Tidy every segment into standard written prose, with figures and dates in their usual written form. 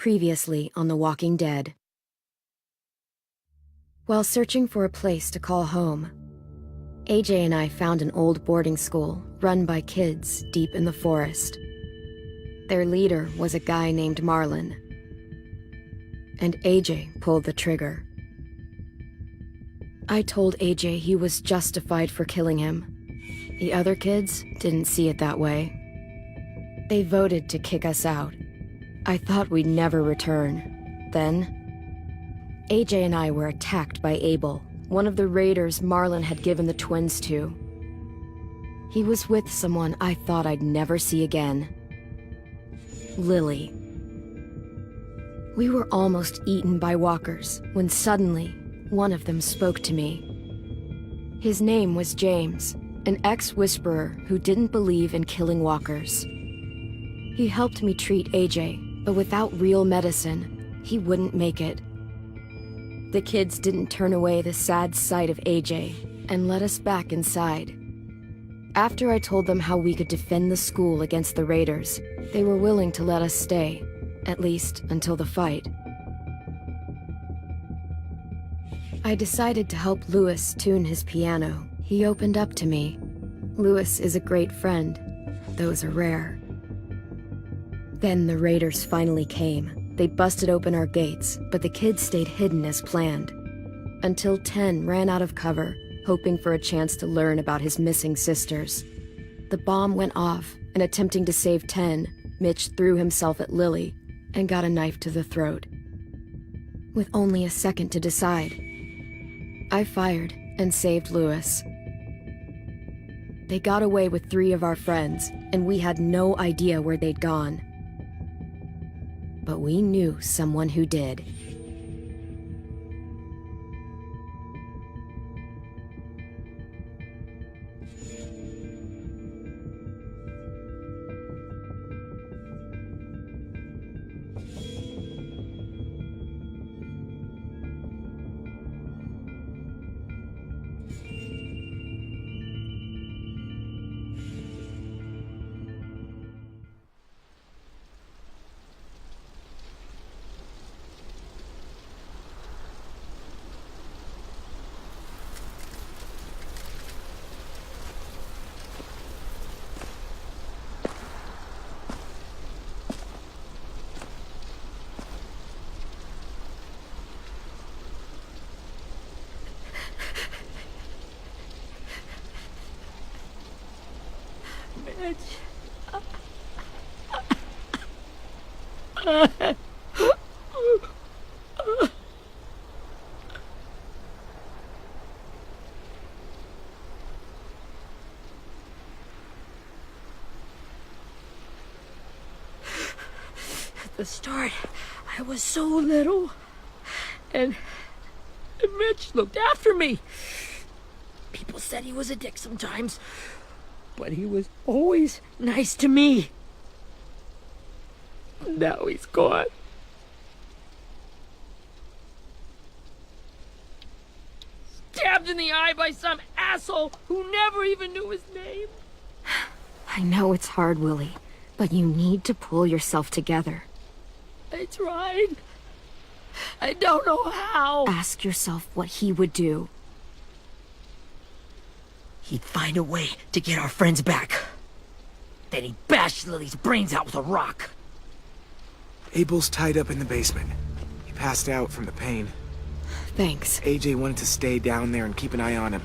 Previously on The Walking Dead. While searching for a place to call home, AJ and I found an old boarding school run by kids deep in the forest. Their leader was a guy named Marlon, and AJ pulled the trigger. I told AJ he was justified for killing him. The other kids didn't see it that way. They voted to kick us out. I thought we'd never return. Then, AJ and I were attacked by Abel, one of the raiders Marlon had given the twins to. He was with someone I thought I'd never see again. Lily. We were almost eaten by walkers when suddenly, one of them spoke to me. His name was James, an ex-whisperer who didn't believe in killing walkers. He helped me treat AJ, but without real medicine, he wouldn't make it. The kids didn't turn away the sad sight of AJ and let us back inside. After I told them how we could defend the school against the raiders, they were willing to let us stay, at least until the fight. I decided to help Louis tune his piano. He opened up to me. Louis is a great friend. Those are rare. Then the raiders finally came. They busted open our gates, but the kids stayed hidden as planned. Until 10 ran out of cover, hoping for a chance to learn about his missing sisters. The bomb went off, and attempting to save 10, Mitch threw himself at Lily and got a knife to the throat. With only a second to decide, I fired and saved Louis. They got away with 3 of our friends, and we had no idea where they'd gone. But we knew someone who did. At the start, I was so little, and Mitch looked after me. People said he was a dick sometimes, but he was always nice to me. Now he's gone. Stabbed in the eye by some asshole who never even knew his name. I know it's hard, Willie, but you need to pull yourself together. I tried. I don't know how. Ask yourself what he would do. He'd find a way to get our friends back. Then he'd bash Lily's brains out with a rock. Abel's tied up in the basement. He passed out from the pain. Thanks. AJ wanted to stay down there and keep an eye on him.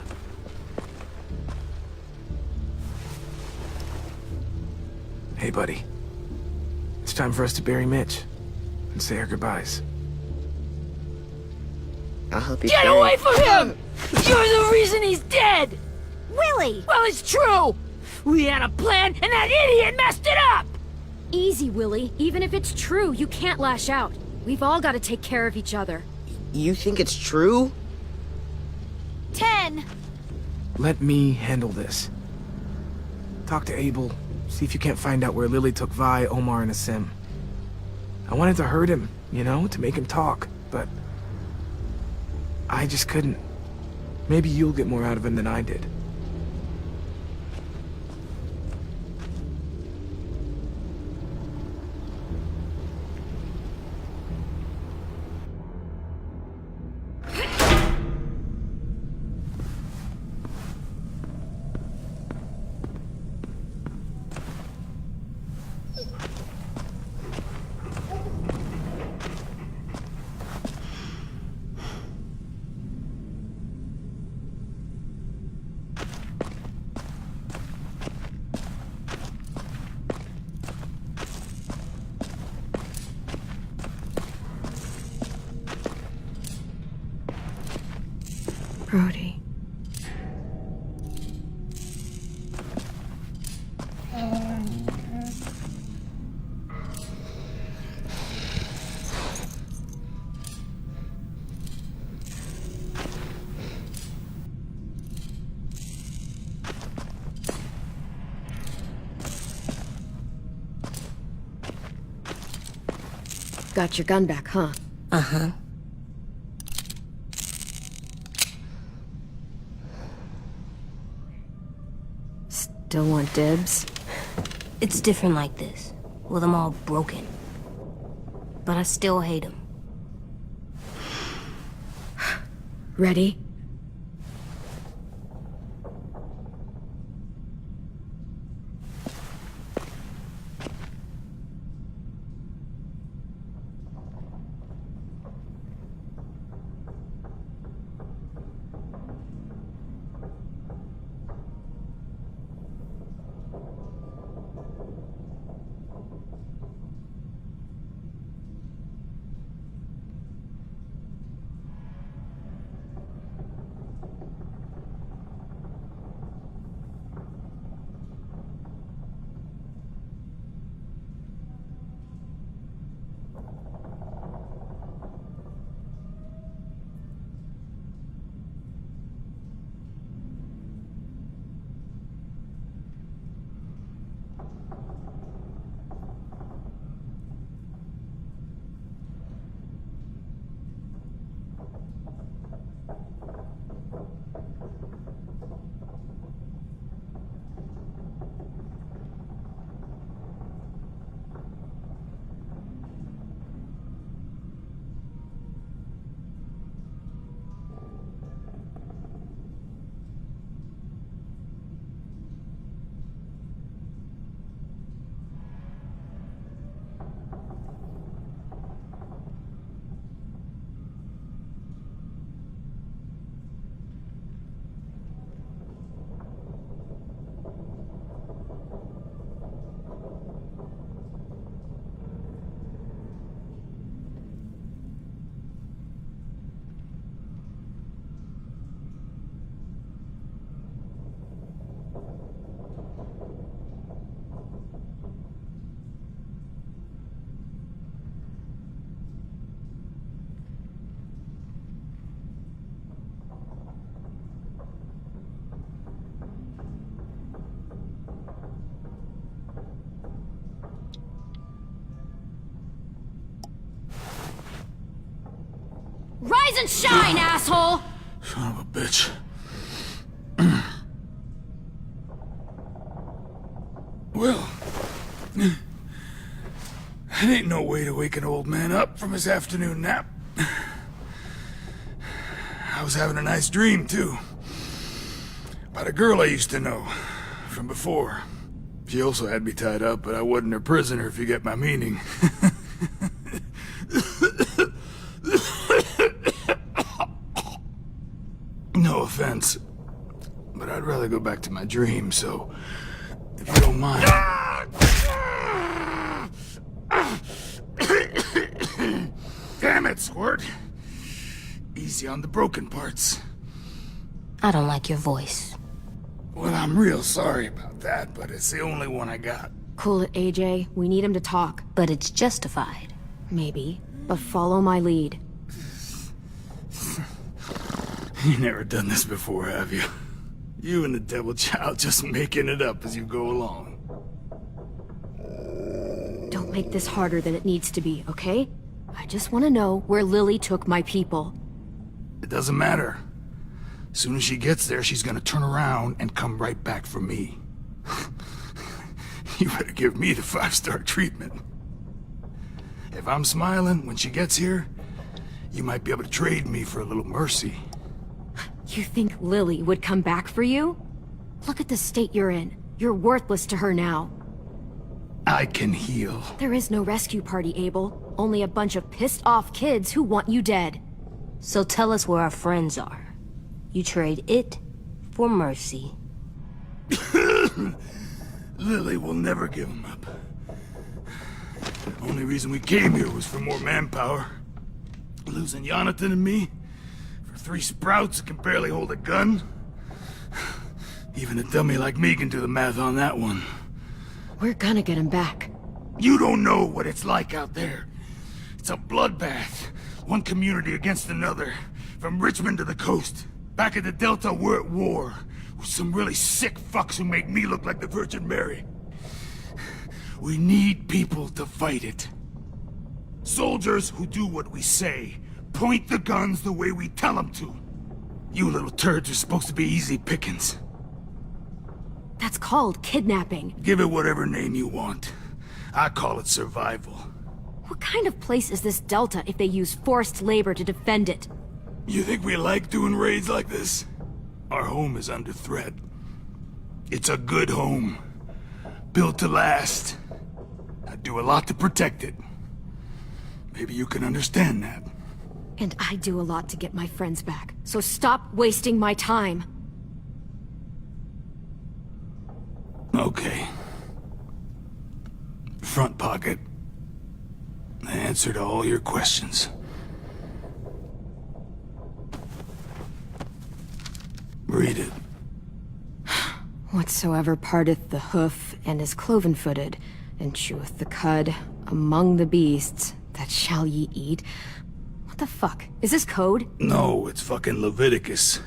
Hey, buddy. It's time for us to bury Mitch and say our goodbyes. I'll help you. Get away from him! You're the reason he's dead! Willie! Well, it's true! We had a plan, and that idiot messed it up! Easy, Willie. Even if it's true, you can't lash out. We've all got to take care of each other. You think it's true? 10! Let me handle this. Talk to Abel. See if you can't find out where Lily took Vi, Omar, and Asim. I wanted to hurt him, you know, to make him talk, but I just couldn't. Maybe you'll get more out of him than I did. Brody. Got your gun back, huh? Uh-huh. Still want dibs? It's different like this, with them all broken. But I still hate them. Ready? Rise and shine, asshole! Son of a bitch. Well, that ain't no way to wake an old man up from his afternoon nap. I was having a nice dream, too. About a girl I used to know from before. She also had me tied up, but I wasn't her prisoner, if you get my meaning. No offense, but I'd rather go back to my dream, so if you don't mind. Damn it, Squirt. Easy on the broken parts. I don't like your voice. Well, I'm real sorry about that, but it's the only one I got. Cool it, AJ. We need him to talk. But it's justified. Maybe. But follow my lead. You never done this before, have you? You and the devil child just making it up as you go along. Don't make this harder than it needs to be, okay? I just want to know where Lily took my people. It doesn't matter. As soon as she gets there, she's gonna turn around and come right back for me. You better give me the 5-star treatment. If I'm smiling when she gets here, you might be able to trade me for a little mercy. You think Lily would come back for you? Look at the state you're in. You're worthless to her now. I can heal. There is no rescue party, Abel. Only a bunch of pissed-off kids who want you dead. So tell us where our friends are. You trade it for mercy. Lily will never give him up. Only reason we came here was for more manpower. Losing Jonathan and me for 3 sprouts who can barely hold a gun? Even a dummy like me can do the math on that one. We're gonna get him back. You don't know what it's like out there. It's a bloodbath. One community against another. From Richmond to the coast. Back at the Delta, we're at war. With some really sick fucks who make me look like the Virgin Mary. We need people to fight it. Soldiers who do what we say. Point the guns the way we tell them to. You little turds are supposed to be easy pickings. That's called kidnapping. Give it whatever name you want. I call it survival. What kind of place is this Delta if they use forced labor to defend it? You think we like doing raids like this? Our home is under threat. It's a good home. Built to last. I do a lot to protect it. Maybe you can understand that. And I do a lot to get my friends back. So stop wasting my time. Okay. Front pocket. The answer to all your questions. Read it. Whatsoever parteth the hoof and is cloven-footed, and cheweth the cud among the beasts, that shall ye eat. What the fuck? Is this code? No, it's fucking Leviticus.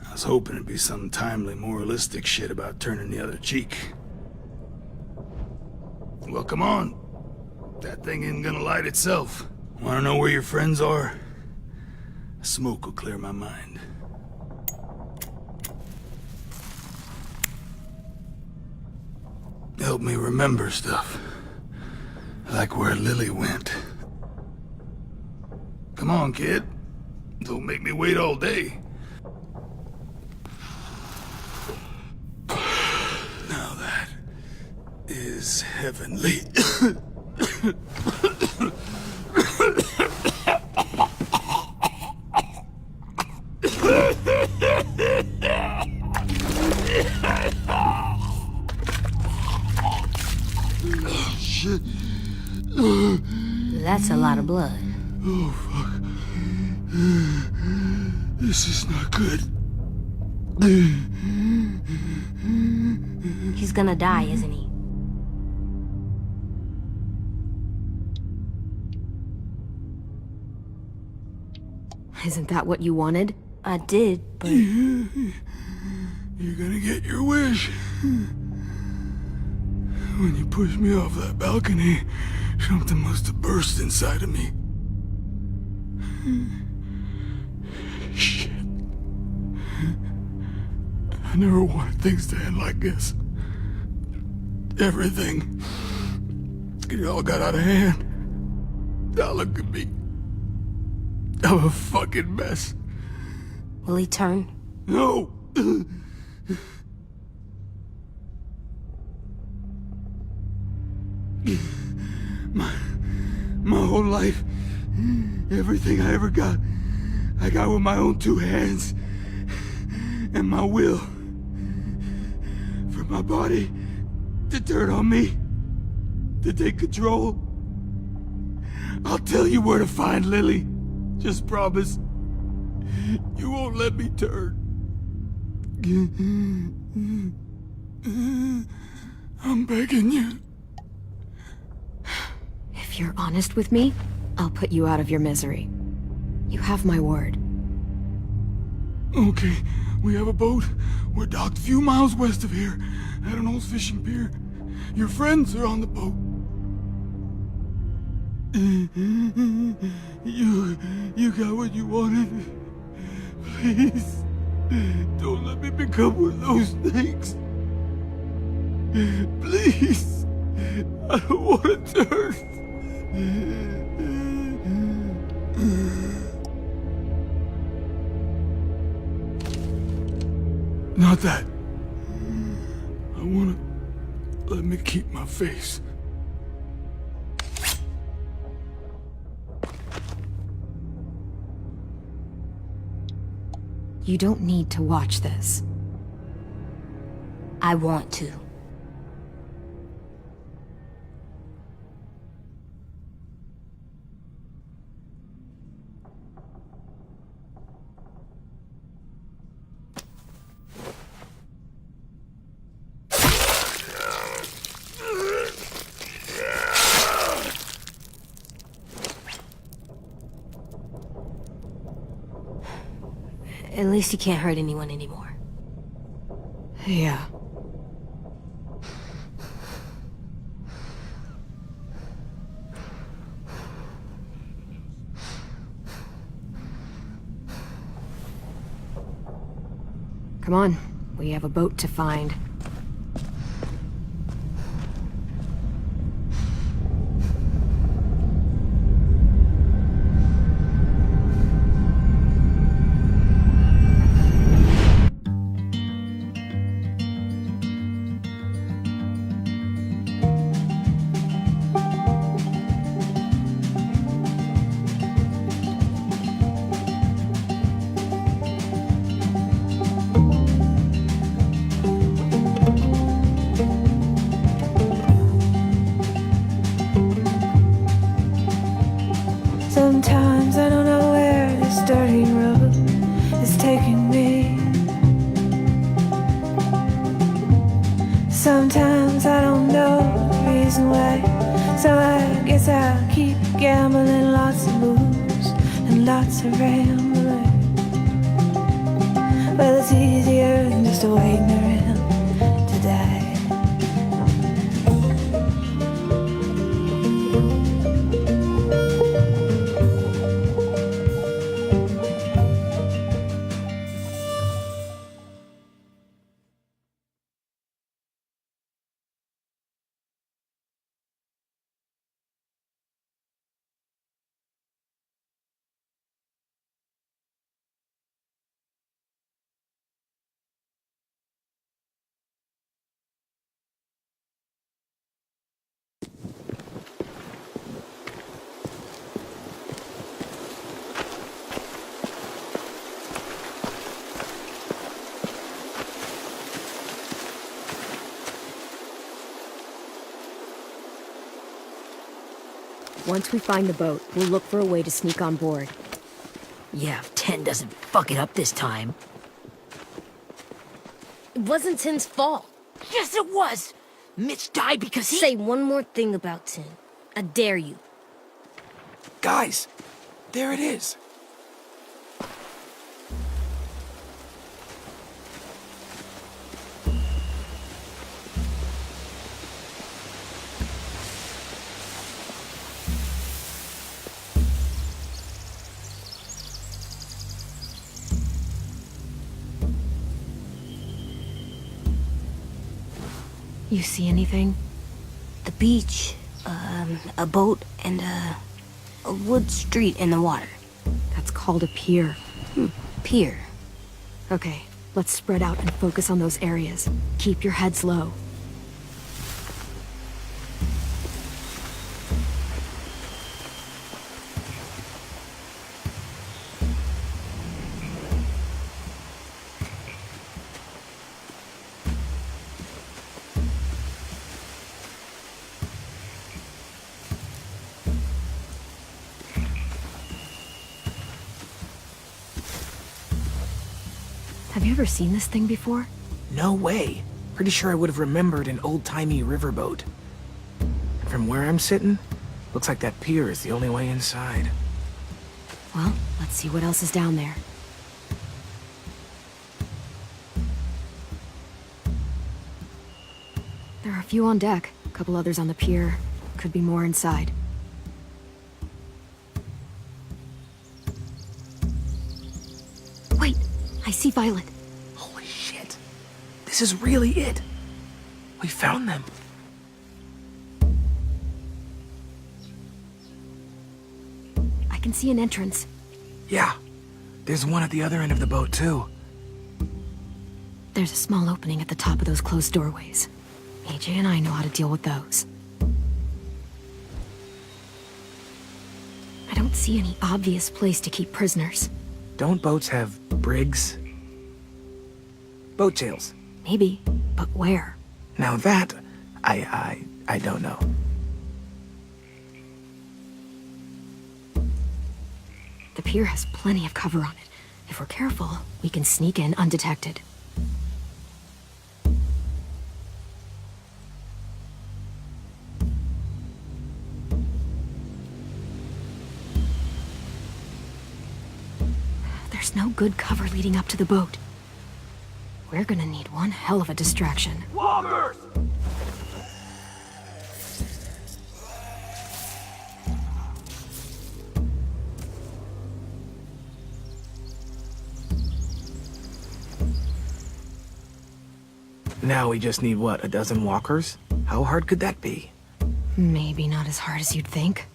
I was hoping it'd be some timely, moralistic shit about turning the other cheek. Well, come on. That thing isn't gonna light itself. Wanna know where your friends are? Smoke will clear my mind. Help me remember stuff. Like where Lily went. Come on, kid. Don't make me wait all day. Now that is heavenly. Shit. That's a lot of blood. Oh, fuck. This is not good. He's gonna die, isn't he? Isn't that what you wanted? I did, but... You're gonna get your wish. When you pushed me off that balcony, something must have burst inside of me. Shit. I never wanted things to end like this. Everything. It all got out of hand. Now look at me. I'm a fucking mess. Will he turn? No! My whole life, everything I ever got, I got with my own 2 hands and my will. For my body to turn on me, to take control. I'll tell you where to find Lily. Just promise you won't let me turn. I'm begging you. If you're honest with me, I'll put you out of your misery. You have my word. Okay, we have a boat. We're docked a few miles west of here, at an old fishing pier. Your friends are on the boat. You got what you wanted. Please, don't let me become one of those things. Please, I don't want to turn. Not that. I wanna let me keep my face. You don't need to watch this. I want to. least he can't hurt anyone anymore. Yeah. Come on, we have a boat to find. Sometimes I don't know where this dirty road is taking me. Sometimes I don't know the reason why. So I guess I'll keep gambling, lots of moves and lots of rambling. Well, it's easier than just waiting around to die. Once we find the boat, we'll look for a way to sneak on board. Yeah, if 10 doesn't fuck it up this time. It wasn't Tin's fault. Yes, it was! Mitch died because he— Say one more thing about Tin. I dare you. Guys, there it is. You see anything? The beach, a boat, and a wood street in the water. That's called a pier. Pier. Okay, let's spread out and focus on those areas. Keep your heads low. Have you ever seen this thing before? No way. Pretty sure I would have remembered an old-timey riverboat. From where I'm sitting, looks like that pier is the only way inside. Well, let's see what else is down there. There are a few on deck, a couple others on the pier. Could be more inside. Wait, I see Violet. Holy shit. This is really it. We found them. I can see an entrance. Yeah. There's one at the other end of the boat, too. There's a small opening at the top of those closed doorways. AJ and I know how to deal with those. I don't see any obvious place to keep prisoners. Don't boats have brigs? Boat jails. Maybe, but where? Now that, I don't know. The pier has plenty of cover on it. If we're careful, we can sneak in undetected. There's There's no good cover leading up to the boat. We're gonna need one hell of a distraction. Walkers! Now we just need, what, a dozen walkers? How hard could that be? Maybe not as hard as you'd think.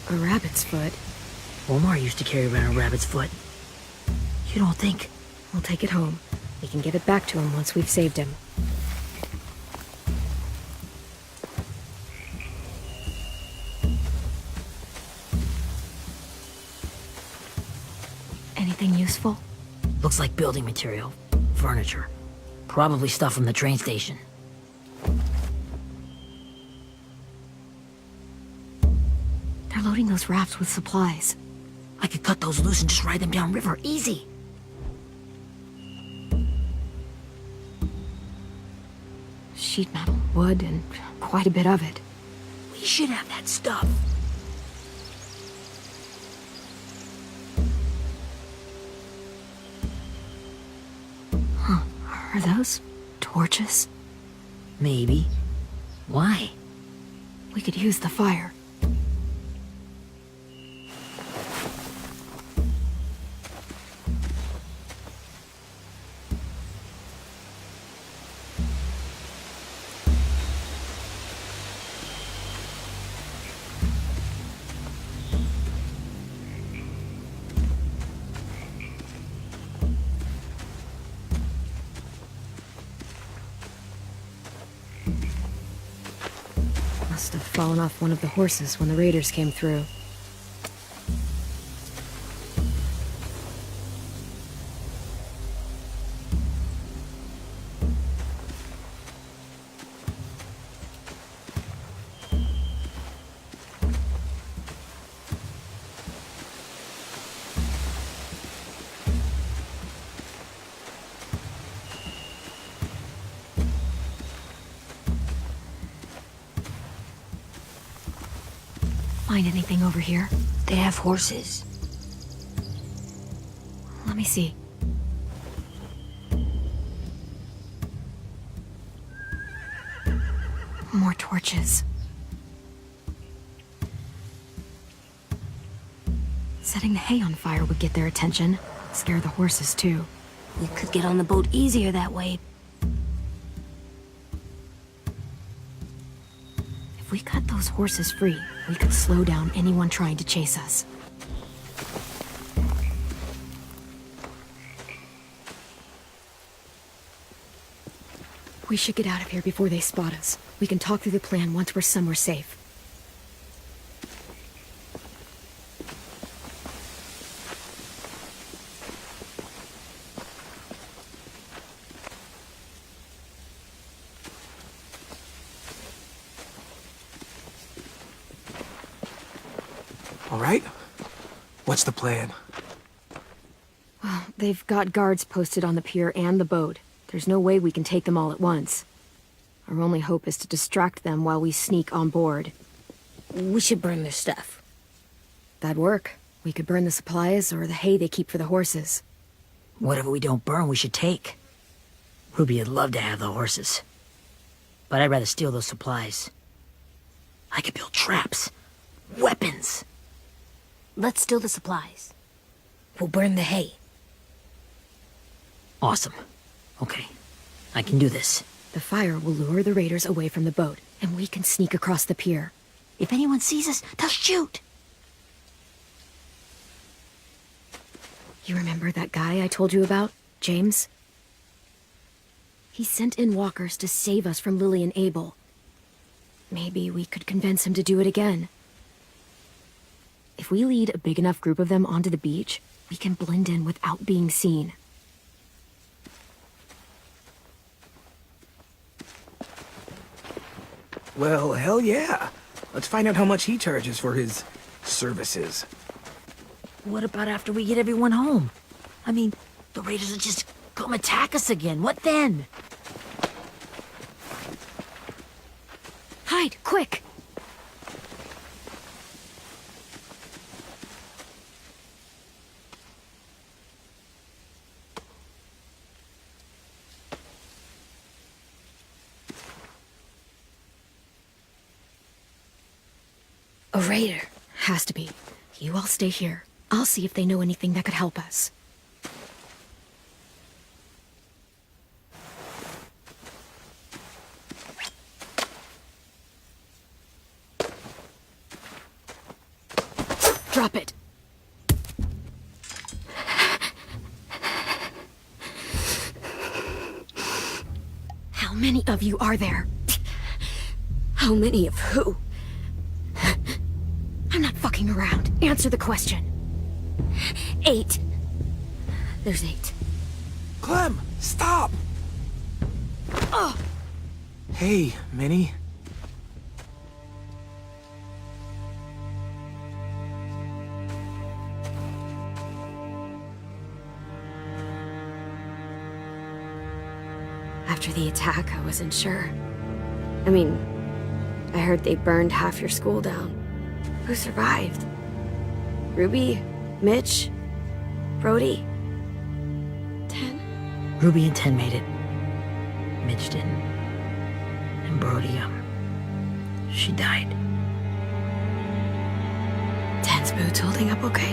A rabbit's foot. Omar used to carry around a rabbit's foot. You don't think? We'll take it home. We can get it back to him once we've saved him. Anything useful? Looks like building material. Furniture. Probably stuff from the train station. They're loading those rafts with supplies. I could cut those loose and just ride them downriver. Easy. Sheet metal, wood, and quite a bit of it. We should have that stuff. Are those torches? Maybe. Why? We could use the fire. Must have fallen off one of the horses when the raiders came through. Find anything over here? They have horses. Let me see. More torches. Setting the hay on fire would get their attention. Scare the horses, too. We could get on the boat easier that way. If we cut those horses free, we could slow down anyone trying to chase us. We should get out of here before they spot us. We can talk through the plan once we're somewhere safe. All right? What's the plan? Well, they've got guards posted on the pier and the boat. There's no way we can take them all at once. Our only hope is to distract them while we sneak on board. We should burn their stuff. That'd work. We could burn the supplies or the hay they keep for the horses. Whatever we don't burn, we should take. Ruby'd love to have the horses. But I'd rather steal those supplies. I could build traps. Weapons. Let's steal the supplies. We'll burn the hay. Awesome. Okay. I can do this. The fire will lure the raiders away from the boat, and we can sneak across the pier. If anyone sees us, they'll shoot. You remember that guy I told you about? James? He sent in walkers to save us from Lily and Abel. Maybe we could convince him to do it again. If we lead a big enough group of them onto the beach, we can blend in without being seen. Well, hell yeah. Let's find out how much he charges for his services. What about after we get everyone home? I mean, the raiders will just come attack us again. What then? Hide, quick! A raider. Has to be. You all stay here. I'll see if they know anything that could help us. Drop it. How many of you are there? How many of who? I'm not fucking around. Answer the question. 8. There's 8. Clem, stop! Oh! Hey, Minnie. After the attack, I wasn't sure. I mean, I heard they burned half your school down. Who survived? Ruby? Mitch? Brody? 10? Ruby and 10 made it. Mitch didn't. And Brody, she died. 10's boots holding up okay?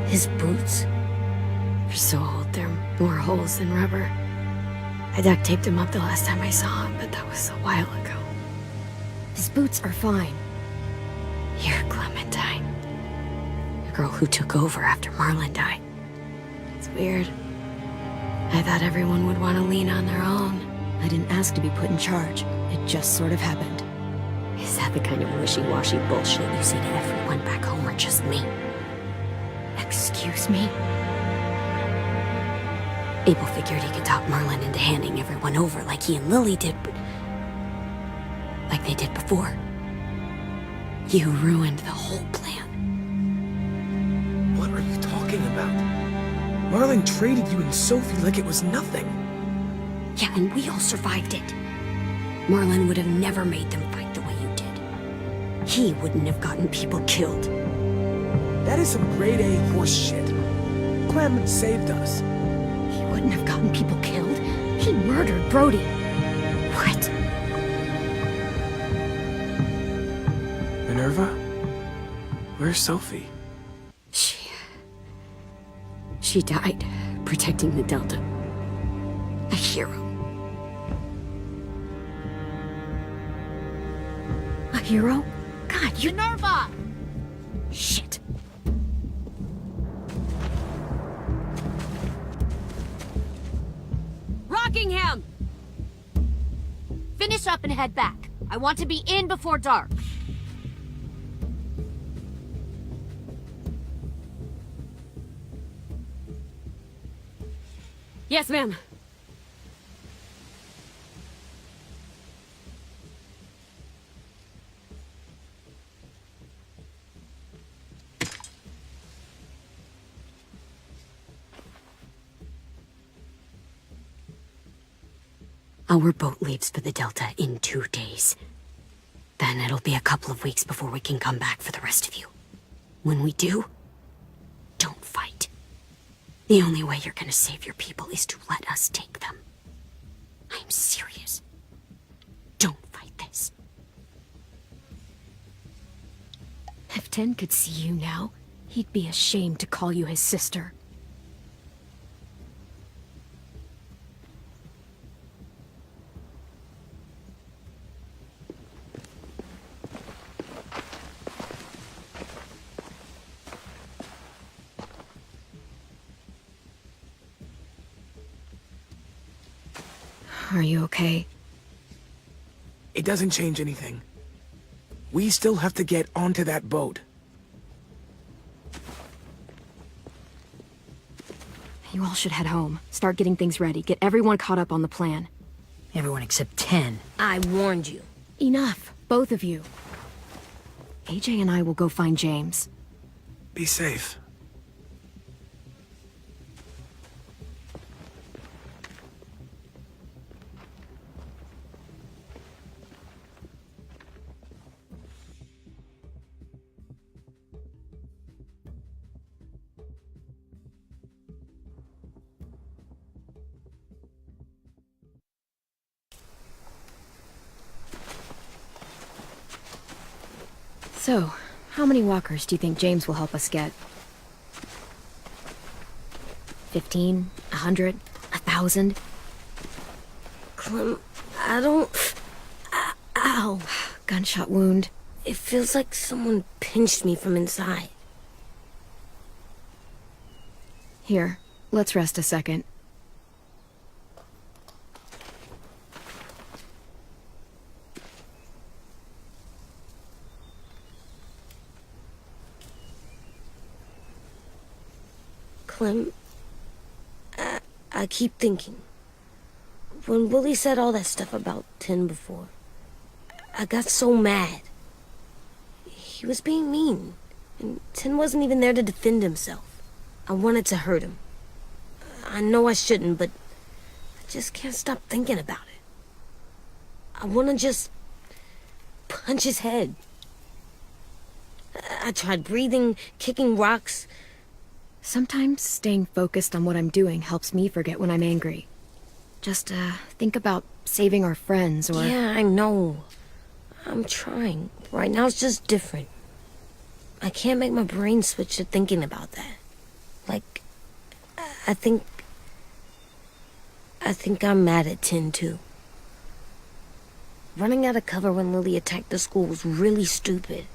His boots? They're so old, there are more holes than rubber. I duct taped him up the last time I saw him, but that was a while ago. His boots are fine. You're Clementine. The girl who took over after Marlon died. It's weird. I thought everyone would want to lean on their own. I didn't ask to be put in charge. It just sort of happened. Is that the kind of wishy-washy bullshit you say to everyone back home, or just me? Excuse me? Abel figured he could talk Marlon into handing everyone over like he and Lily did, but... like they did before. You ruined the whole plan. What are you talking about? Marlon traded you and Sophie like it was nothing. Yeah, and we all survived it. Marlon would have never made them fight the way you did. He wouldn't have gotten people killed. That is some grade A horse shit. Clem saved us. He wouldn't have gotten people killed. He murdered Brody. What? Minerva? Where's Sophie? She died protecting the Delta. A hero. A hero? God, you... Minerva! Shit. Rockingham! Finish up and head back. I want to be in before dark. Yes, ma'am. Our boat leaves for the Delta in 2 days. Then it'll be a couple of weeks before we can come back for the rest of you. When we do, don't fight. The only way you're gonna save your people is to let us take them. I'm serious. Don't fight this. If Ten could see you now, he'd be ashamed to call you his sister. Are you okay? It doesn't change anything. We still have to get onto that boat. You all should head home. Start getting things ready. Get everyone caught up on the plan. Everyone except 10. I warned you. Enough, both of you. AJ and I will go find James. Be safe. So, how many walkers do you think James will help us get? 15? 100? 1,000? Clem, I don't... Ow. Gunshot wound. It feels like someone pinched me from inside. Here, let's rest a second. Clem, I keep thinking. When Willie said all that stuff about Tin before, I got so mad. He was being mean, and Tin wasn't even there to defend himself. I wanted to hurt him. I know I shouldn't, but I just can't stop thinking about it. I want to just punch his head. I tried breathing, kicking rocks. Sometimes staying focused on what I'm doing helps me forget when I'm angry. Just, think about saving our friends or... Yeah, I know. I'm trying. Right now it's just different. I can't make my brain switch to thinking about that. Like, I think I'm mad at Tin, too. Running out of cover when Lily attacked the school was really stupid.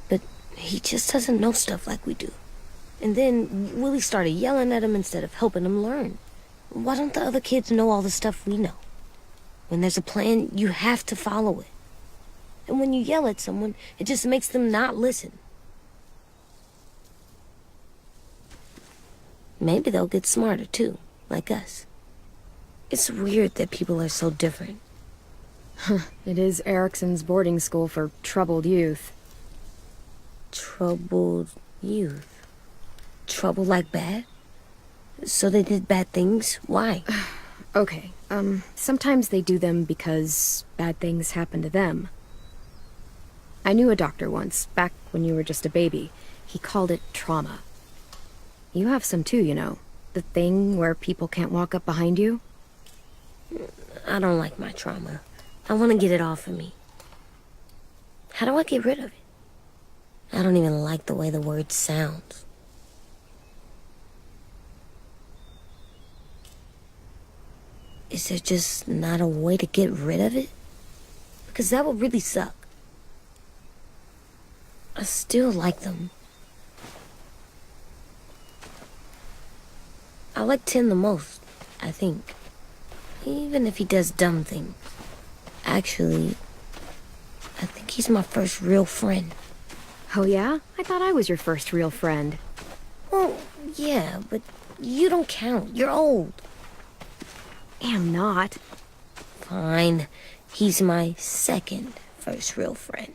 But he just doesn't know stuff like we do. And then Willie started yelling at him instead of helping him learn. Why don't the other kids know all the stuff we know? When there's a plan, you have to follow it. And when you yell at someone, it just makes them not listen. Maybe they'll get smarter too, like us. It's weird that people are so different. It is Erickson's boarding school for troubled youth. Troubled youth? Trouble like bad? So they did bad things? Why? Okay, sometimes they do them because bad things happen to them. I knew a doctor once, back when you were just a baby. He called it trauma. You have some too, you know. The thing where people can't walk up behind you. I don't like my trauma. I want to get it off of me. How do I get rid of it? I don't even like the way the word sounds. Is there just not a way to get rid of it? Because that would really suck. I still like them. I like Tin the most, I think. Even if he does dumb things. Actually, I think he's my first real friend. Oh yeah? I thought I was your first real friend. Well, yeah, but you don't count. You're old. Am not. Fine. He's my second first real friend.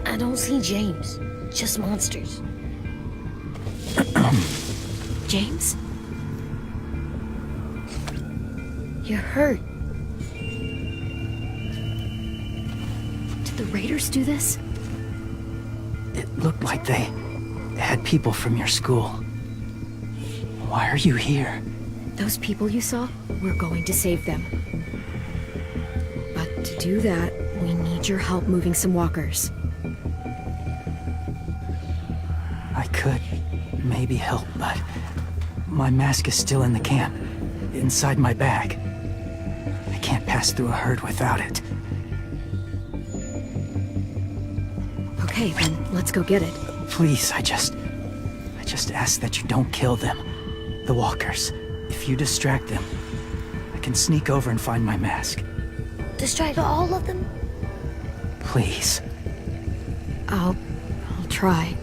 I don't see James. Just monsters. James? You're hurt. Did the Raiders do this? It looked like they had people from your school. Why are you here? Those people you saw? We're going to save them. But to do that, we need your help moving some walkers. maybe help, but my mask is still in the camp, inside my bag. I can't pass through a herd without it. Okay, then let's go get it. Please, I just ask that you don't kill them. The walkers. If you distract them, I can sneak over and find my mask. Distract all of them? Please. I'll try.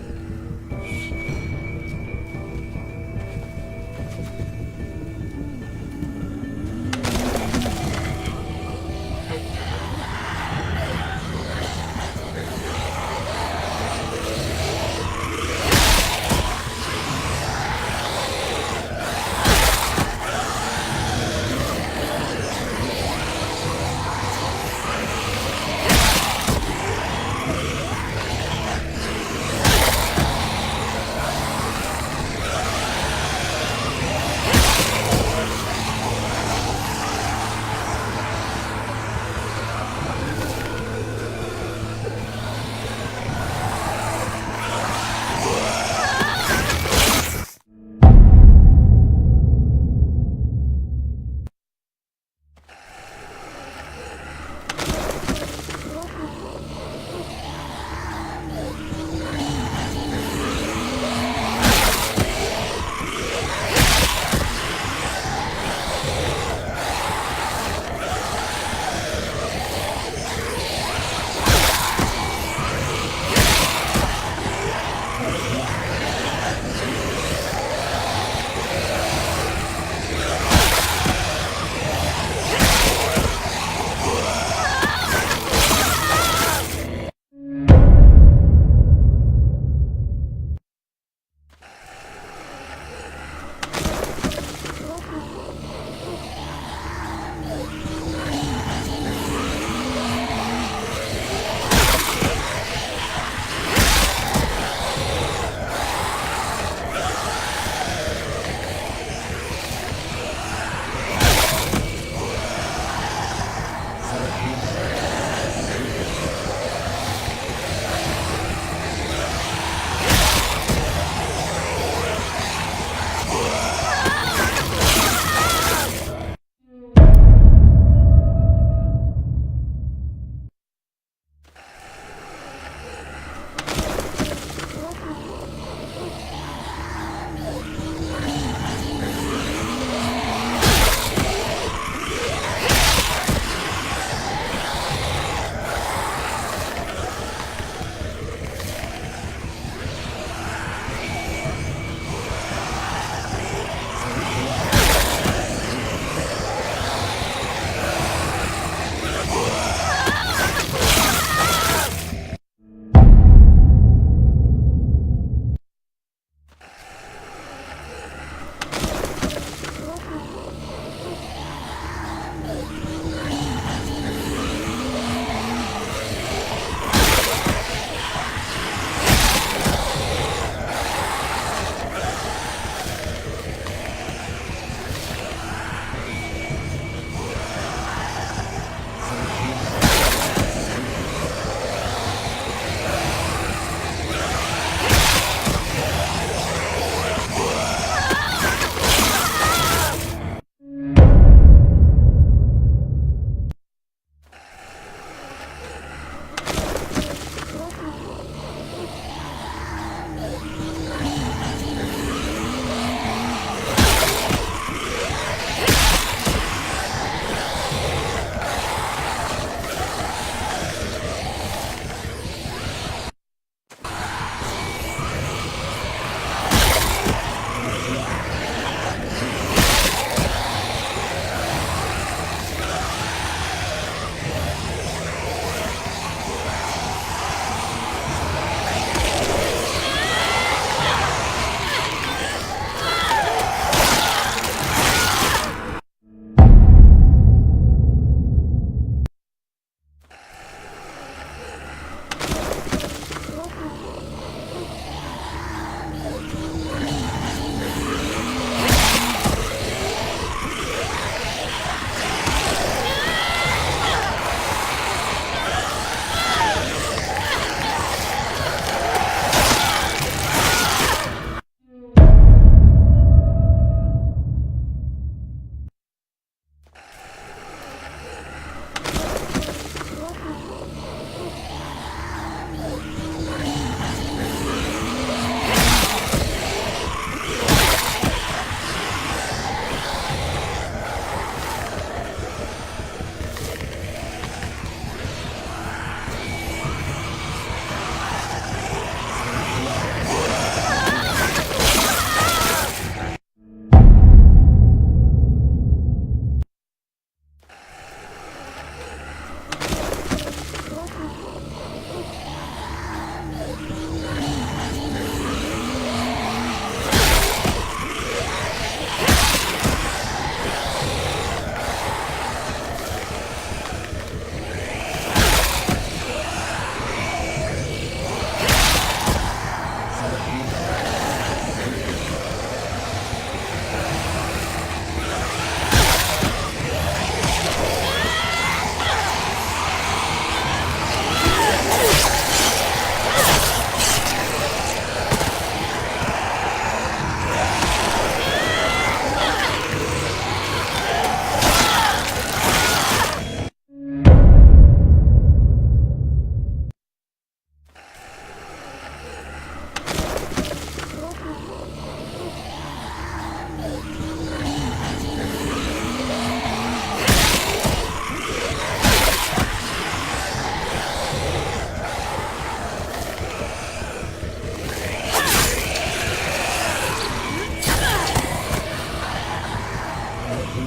I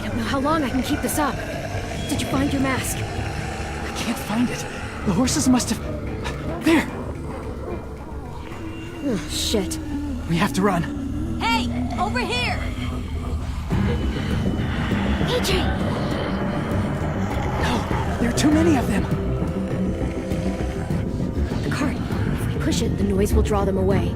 don't know how long I can keep this up. Did you find your mask? I can't find it. The horses must have... There! Oh, shit. We have to run. Hey, over here! AJ! No, there are too many of them. The cart. If we push it, the noise will draw them away.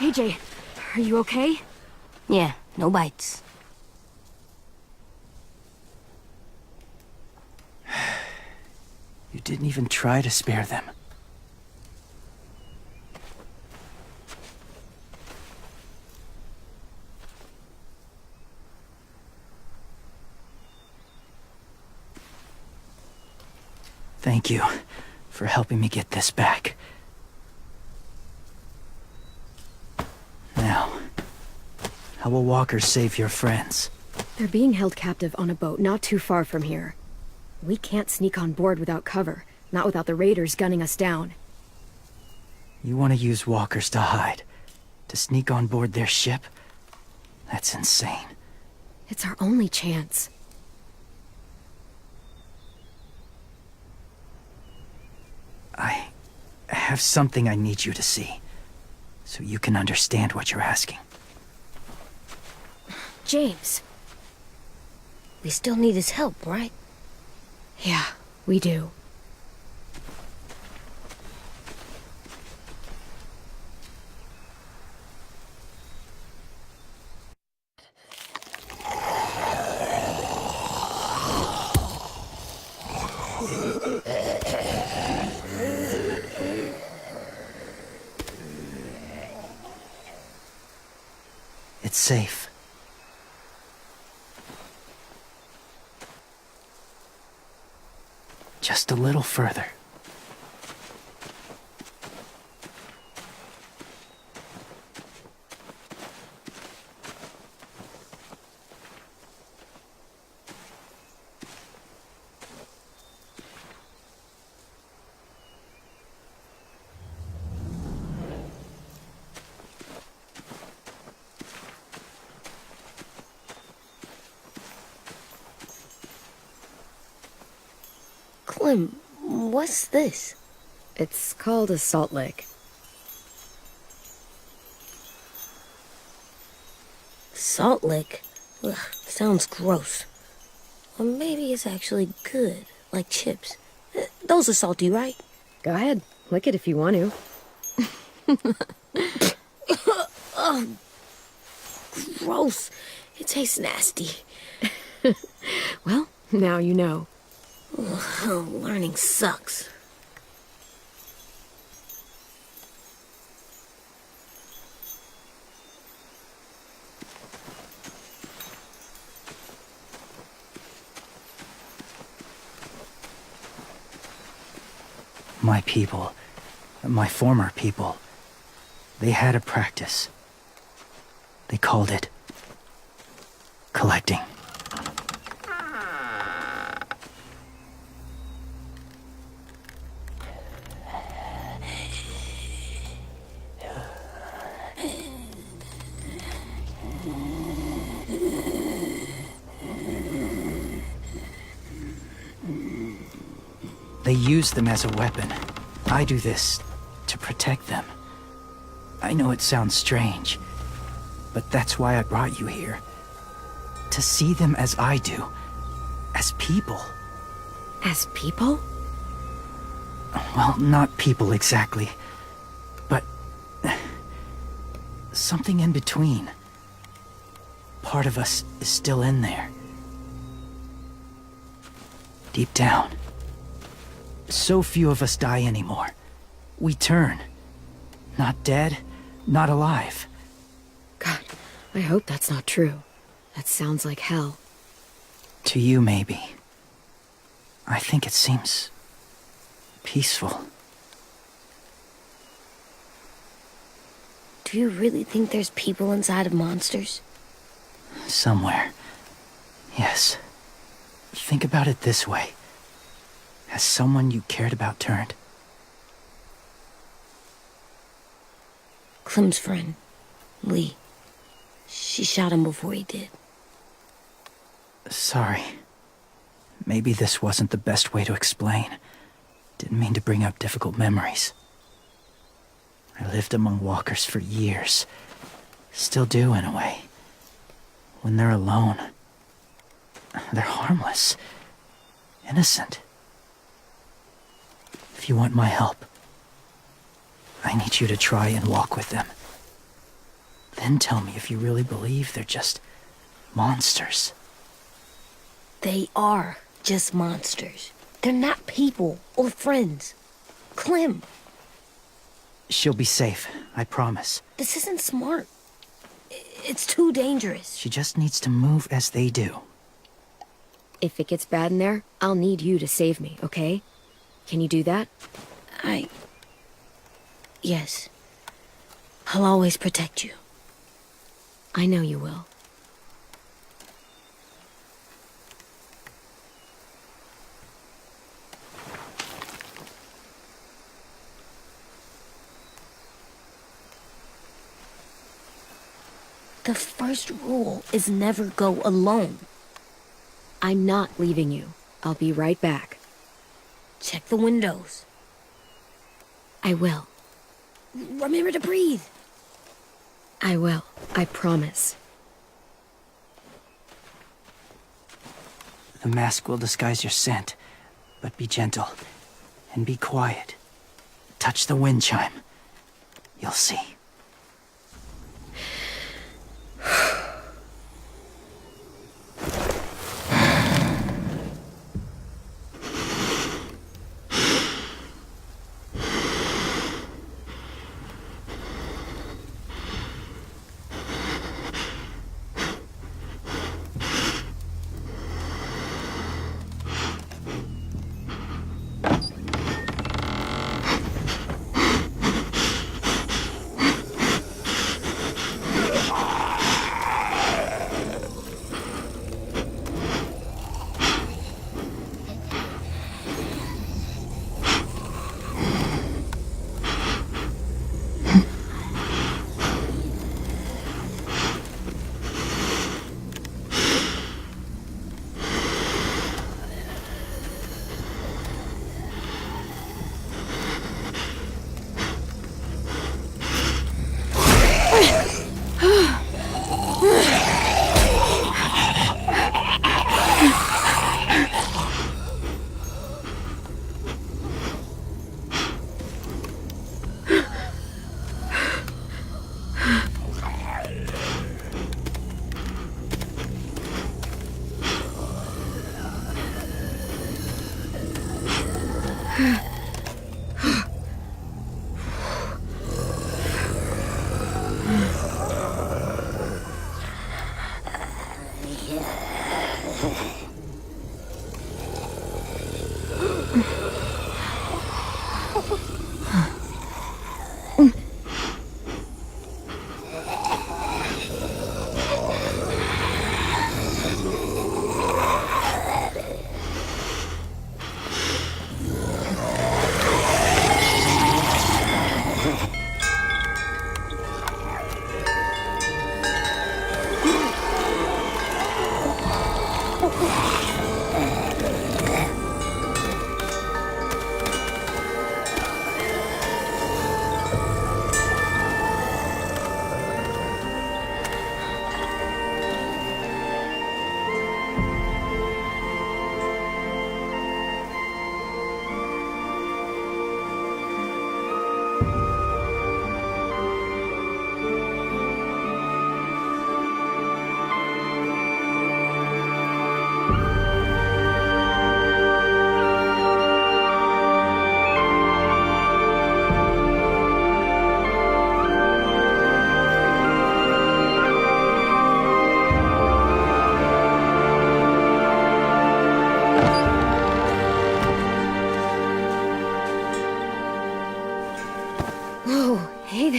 AJ, are you okay? Yeah, no bites. You didn't even try to spare them. Thank you for helping me get this back. Now, how will walkers save your friends? They're being held captive on a boat not too far from here. We can't sneak on board without cover, not without the raiders gunning us down. You want to use walkers to hide? To sneak on board their ship? That's insane. It's our only chance. I have something I need you to see, so you can understand what you're asking. James. We still need his help, right? Yeah, we do. It's safe. Just a little further. Clem, what's this? It's called a salt lick. Salt lick? Ugh, sounds gross. Or maybe it's actually good, like chips. Those are salty, right? Go ahead, lick it if you want to. Gross. It tastes nasty. Well, now you know. Ugh, learning sucks. My people, my former people, they had a practice. They called it collecting. They use them as a weapon. I do this to protect them. I know it sounds strange, but that's why I brought you here. to see them as I do. As people. As people? Well, not people exactly. But... something in between. Part of us is still in there. Deep down. So few of us die anymore. We turn. Not dead, not alive. God, I hope that's not true. That sounds like hell. To you, maybe. I think it seems... peaceful. Do you really think there's people inside of monsters? Somewhere. Yes. Think about it this way. Has someone you cared about turned? Clem's friend, Lee. She shot him before he did. Sorry. Maybe this wasn't the best way to explain. Didn't mean to bring up difficult memories. I lived among walkers for years. Still do, in a way. When they're alone, they're harmless. Innocent. If you want my help, I need you to try and walk with them. Then tell me if you really believe they're just monsters. They are just monsters. They're not people or friends. Clem, She'll be safe, I promise. this isn't smart. It's too dangerous. She just needs to move as they do. If it gets bad in there, I'll need you to save me, okay? Can you do that? Yes. I'll always protect you. I know you will. The first rule is never go alone. I'm not leaving you. I'll be right back. Check the windows. I will. Remember to breathe. I will. I promise. The mask will disguise your scent, but be gentle and be quiet. Touch the wind chime. You'll see.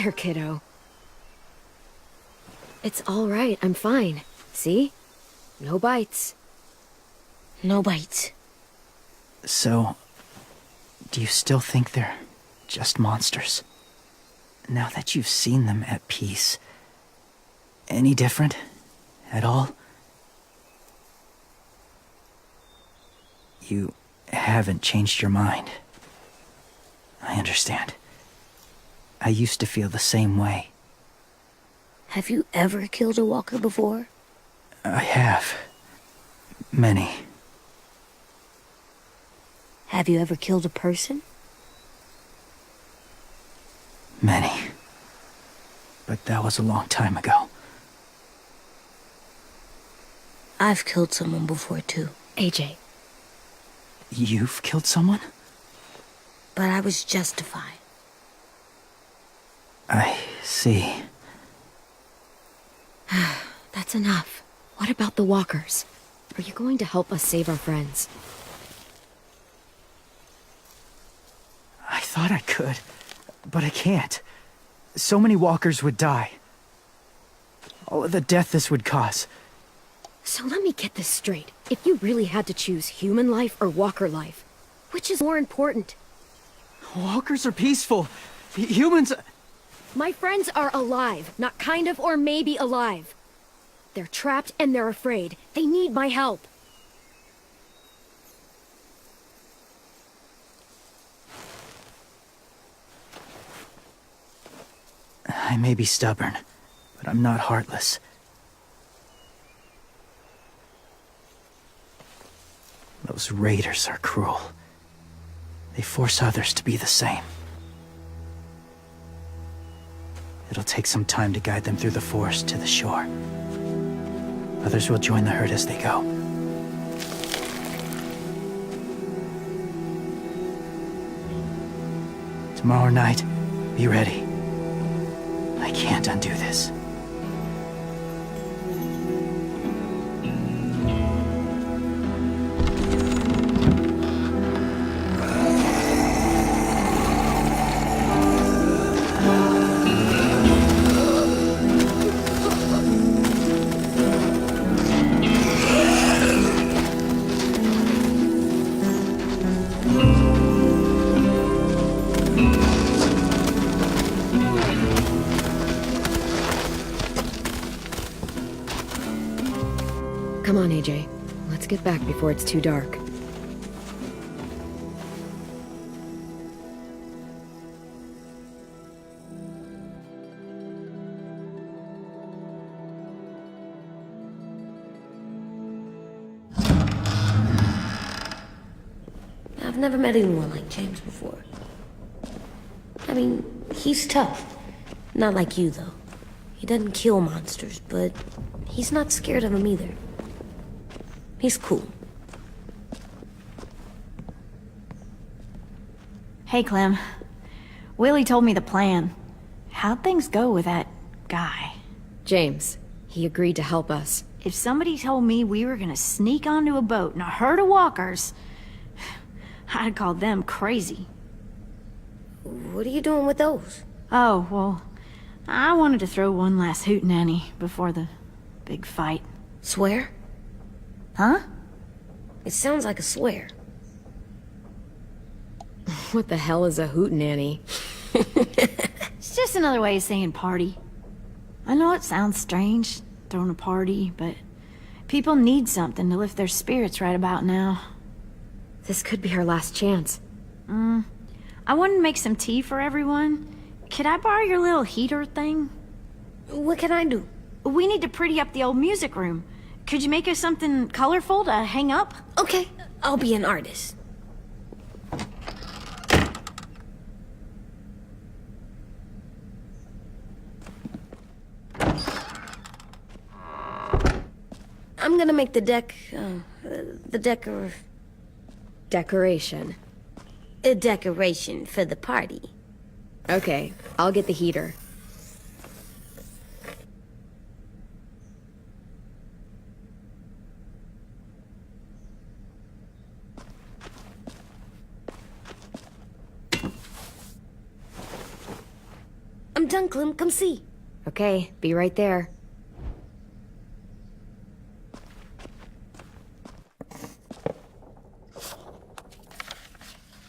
there, kiddo. It's all right. I'm fine. See? No bites. No bites. So, do you still think they're just monsters? Now that you've seen them at peace, any different at all? You haven't changed your mind. I understand. I used to feel the same way. Have you ever killed a walker before? I have. Many. Have you ever killed a person? Many. But that was a long time ago. I've killed someone before, too. AJ. You've killed someone? But I was justified. I see. That's enough. What about the walkers? Are you going to help us save our friends? I thought I could, but I can't. So many walkers would die. All of the death this would cause. So let me get this straight. If you really had to choose human life or walker life, which is more important? Walkers are peaceful. Humans... My friends are alive, not kind of or maybe alive. They're trapped and they're afraid. They need my help. I may be stubborn, but I'm not heartless. Those raiders are cruel. They force others to be the same. It'll take some time to guide them through the forest to the shore. Others will join the herd as they go. Tomorrow night, be ready. I can't undo this. Come on, AJ. Let's get back before it's too dark. I've never met anyone like James before. I mean, he's tough. Not like you, though. He doesn't kill monsters, but he's not scared of them either. He's cool. Hey, Clem. Willie told me the plan. How'd things go with that guy? James, he agreed to help us. If somebody told me we were gonna sneak onto a boat in a herd of walkers, I'd call them crazy. What are you doing with those? Oh, well, I wanted to throw one last hootenanny before the big fight. Swear? Huh? It sounds like a swear. What the hell is a hootenanny? It's just another way of saying party. I know it sounds strange, throwing a party, but people need something to lift their spirits right about now. This could be our last chance. I wanted to make some tea for everyone. Could I borrow your little heater thing? What can I do? We need to pretty up the old music room. Could you make us something colorful to hang up? Okay, I'll be an artist. I'm gonna make the Decoration. a decoration for the party. Okay, I'll get the heater. I'm done, Clem. Come see. Okay, be right there.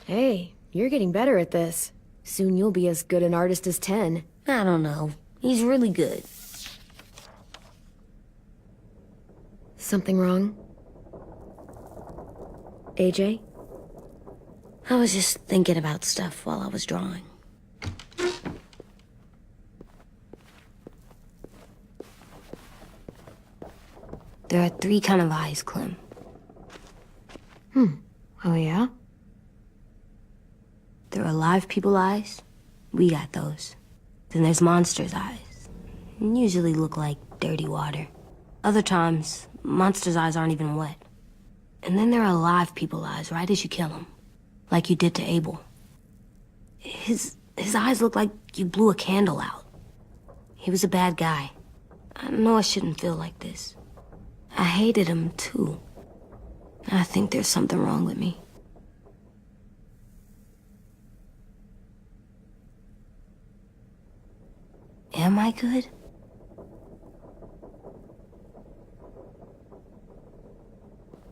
Hey, you're getting better at this. Soon you'll be as good an artist as 10. I don't know. He's really good. Something wrong? AJ? I was just thinking about stuff while I was drawing. There are 3 kind of eyes, Clem. Oh yeah? There are live people eyes. We got those. Then there's monsters' eyes. Usually look like dirty water. Other times, monsters' eyes aren't even wet. And then there are live people eyes right as you kill them. Like you did to Abel. His eyes look like you blew a candle out. He was a bad guy. I know I shouldn't feel like this. I hated him too. I think there's something wrong with me. Am I good?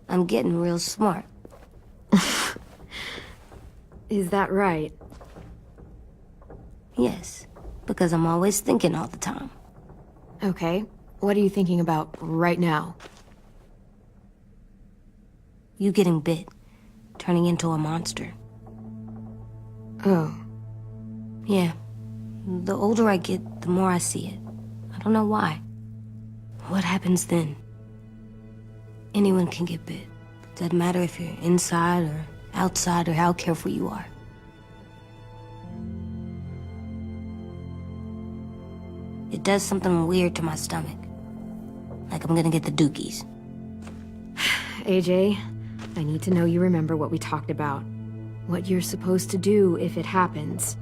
I'm getting real smart. Is that right? Yes, because I'm always thinking all the time. Okay, what are you thinking about right now? You getting bit, turning into a monster. Oh. Yeah. The older I get, the more I see it. I don't know why. What happens then? Anyone can get bit. Doesn't matter if you're inside or outside or how careful you are. It does something weird to my stomach. Like I'm gonna get the dookies. AJ, I need to know you remember what we talked about. What you're supposed to do if it happens.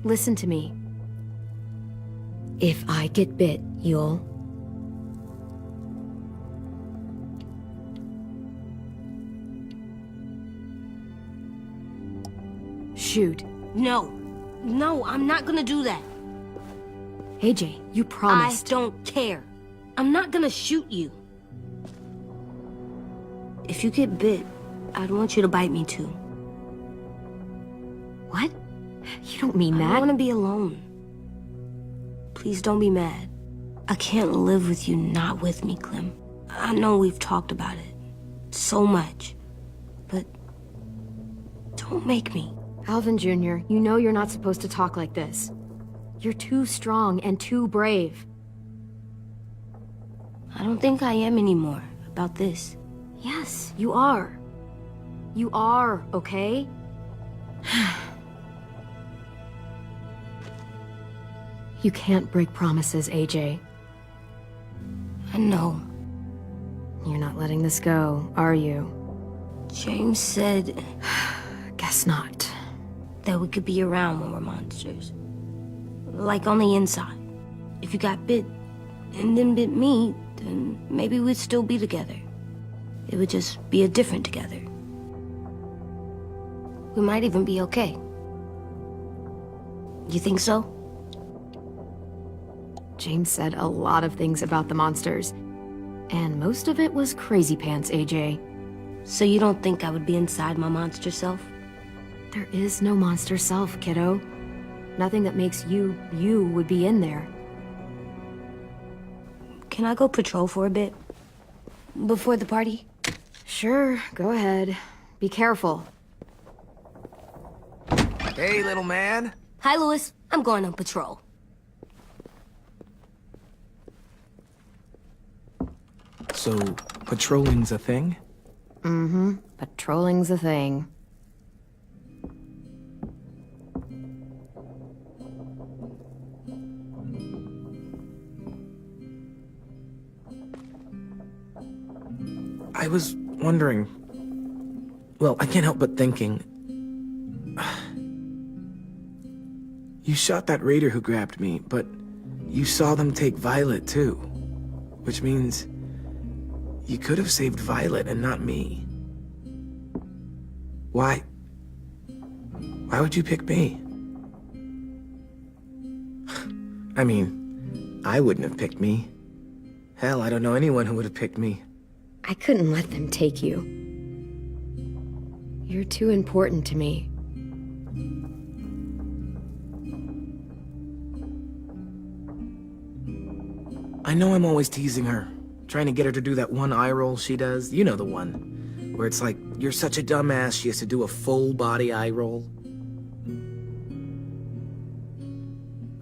Listen to me. If I get bit, you'll... shoot. No. No, I'm not gonna do that. AJ, you promised. I don't care. I'm not gonna shoot you. If you get bit, I'd want you to bite me too. What? You don't mean I that. want to be alone. Please don't be mad. I can't live with you not with me, Clem. I know we've talked about it so much, but don't make me. Alvin Jr., you know you're not supposed to talk like this. You're too strong and too brave. I don't think I am anymore about this. Yes, you are. You are, okay? You can't break promises, AJ. I know. You're not letting this go, are you? James said Guess not. that we could be around when we're monsters. Like on the inside. If you got bit and then bit me, then maybe we'd still be together. It would just be a different together. We might even be okay. You think so? James said a lot of things about the monsters. And most of it was crazy pants, AJ. So you don't think I would be inside my monster self? There is no monster self, kiddo. Nothing that makes you, you would be in there. Can I go patrol for a bit? Before the party? Sure, go ahead. Be careful. Hey, little man. Hi, Louis. I'm going on patrol. So, patrolling's a thing? Mm-hmm. Patrolling's a thing. I was wondering... Well, I can't help but thinking... You shot that raider who grabbed me, but you saw them take Violet too. Which means... you could have saved Violet and not me. Why? Why would you pick me? I mean, I wouldn't have picked me. Hell, I don't know anyone who would have picked me. I couldn't let them take you. You're too important to me. I know I'm always teasing her, trying to get her to do that one eye roll she does. You know the one, where it's like, you're such a dumbass, she has to do a full body eye roll.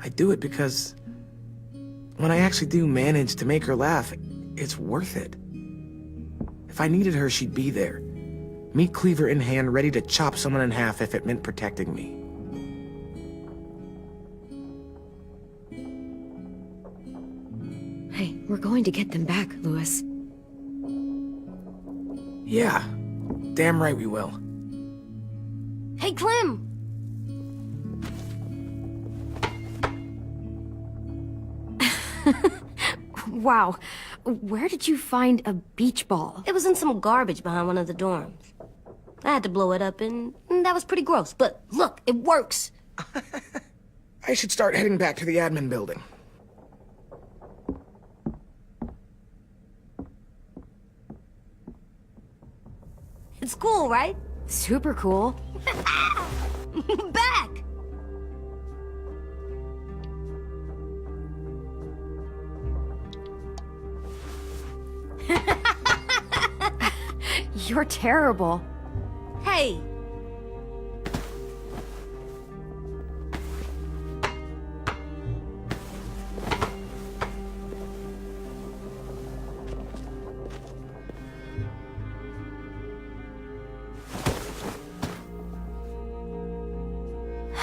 I do it because when I actually do manage to make her laugh, it's worth it. If I needed her, she'd be there. Meat cleaver in hand, ready to chop someone in half if it meant protecting me. Hey, we're going to get them back, Louis. Yeah, damn right we will. Hey, Clem! Wow, where did you find a beach ball? It was in some garbage behind one of the dorms. I had to blow it up, and that was pretty gross. But look, it works. I should start heading back to the admin building. It's cool, right? Super cool. Back! You're terrible. Hey!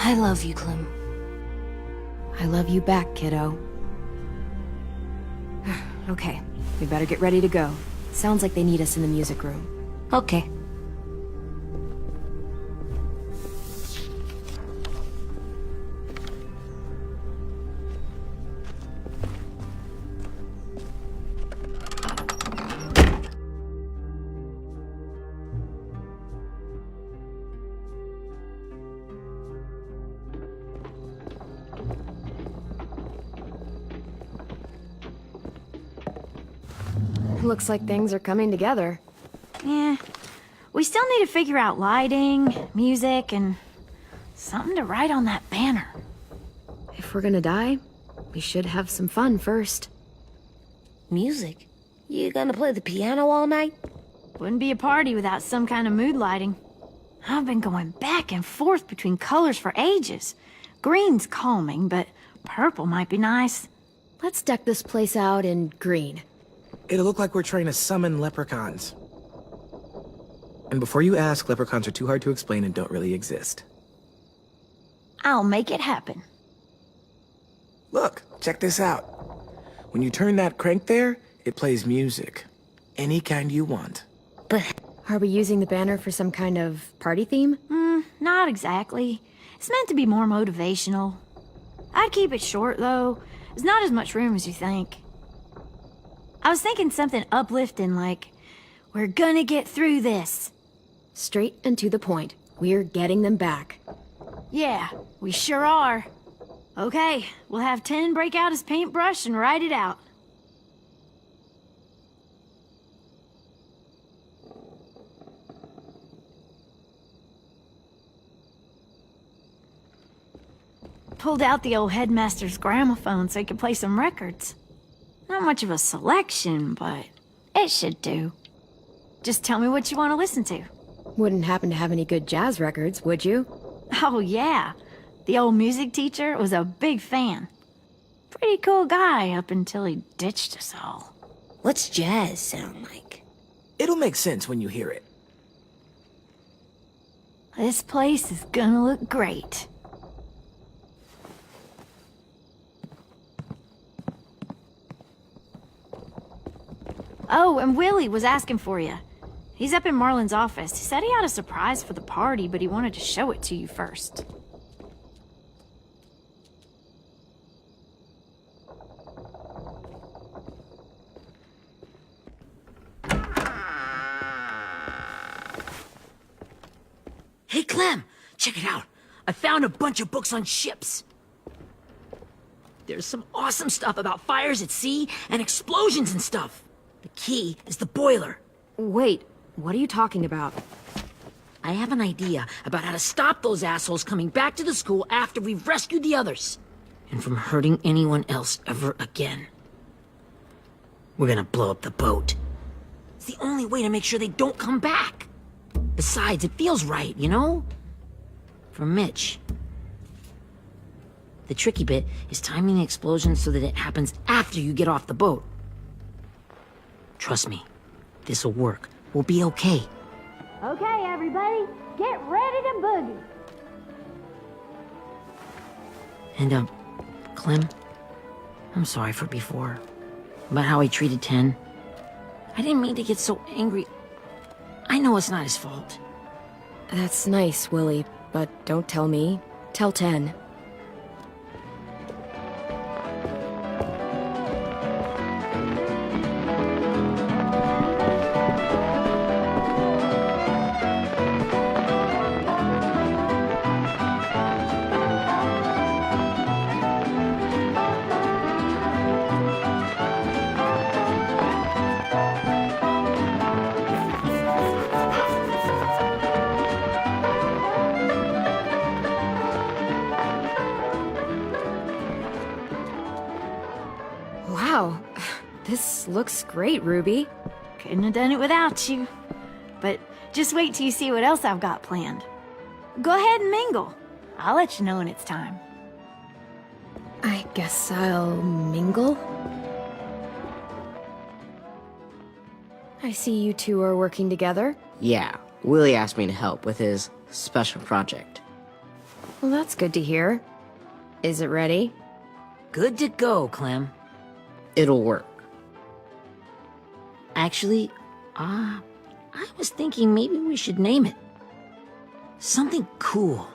I love you, Clem. I love you back, kiddo. Okay, we better get ready to go. Sounds like they need us in the music room. Okay. Looks like things are coming together. Yeah. We still need to figure out lighting, music, and something to write on that banner. If we're gonna die, we should have some fun first. Music? You gonna play the piano all night? Wouldn't be a party without some kind of mood lighting. I've been going back and forth between colors for ages. Green's calming, but purple might be nice. Let's deck this place out in green. It'll look like we're trying to summon leprechauns. And before you ask, leprechauns are too hard to explain and don't really exist. I'll make it happen. Look, check this out. When you turn that crank there, it plays music. Any kind you want. But Are we using the banner for some kind of party theme? Not exactly. It's meant to be more motivational. I'd keep it short, though. There's not as much room as you think. I was thinking something uplifting like, we're gonna get through this. Straight and to the point. We're getting them back. Yeah, we sure are. Okay, we'll have 10 break out his paintbrush and write it out. Pulled out the old headmaster's gramophone so he could play some records. Not much of a selection, but it should do. Just tell me what you want to listen to. Wouldn't happen to have any good jazz records, would you? Oh, yeah. The old music teacher was a big fan. Pretty cool guy up until he ditched us all. what's jazz sound like? It'll make sense when you hear it. This place is gonna look great. Oh, and Willie was asking for you. He's up in Marlin's office. He said he had a surprise for the party, but he wanted to show it to you first. Hey, Clem, check it out. I found a bunch of books on ships. There's some awesome stuff about fires at sea and explosions and stuff. The key is the boiler. Wait, what are you talking about? I have an idea about how to stop those assholes coming back to the school after we've rescued the others. And from hurting anyone else ever again. We're gonna blow up the boat. It's the only way to make sure they don't come back. Besides, it feels right, you know? For Mitch. The tricky bit is timing the explosion so that it happens after you get off the boat. Trust me, this'll work. We'll be okay. Okay, everybody, get ready to boogie. And, Clem, I'm sorry for before. About how I treated Ten. I didn't mean to get so angry. I know it's not his fault. That's nice, Willie, but don't tell me. Tell 10. Wow, this looks great, Ruby. Couldn't have done it without you. But just wait till you see what else I've got planned. Go ahead and mingle. I'll let you know when it's time. I guess I'll mingle? I see you two are working together. Yeah, Willie asked me to help with his special project. Well, that's good to hear. Is it ready? Good to go, Clem. It'll work. Actually, I was thinking maybe we should name it. Something cool.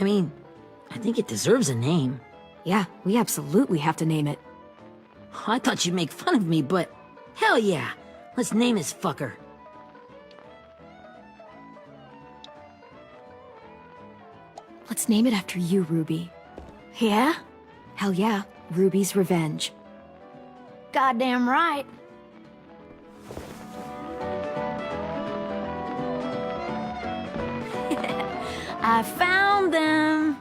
I mean, I think it deserves a name. Yeah, we absolutely have to name it. I thought you'd make fun of me, but hell yeah. Let's name this fucker. Let's name it after you, Ruby. Yeah? Hell yeah, Ruby's Revenge. Goddamn right. I found them.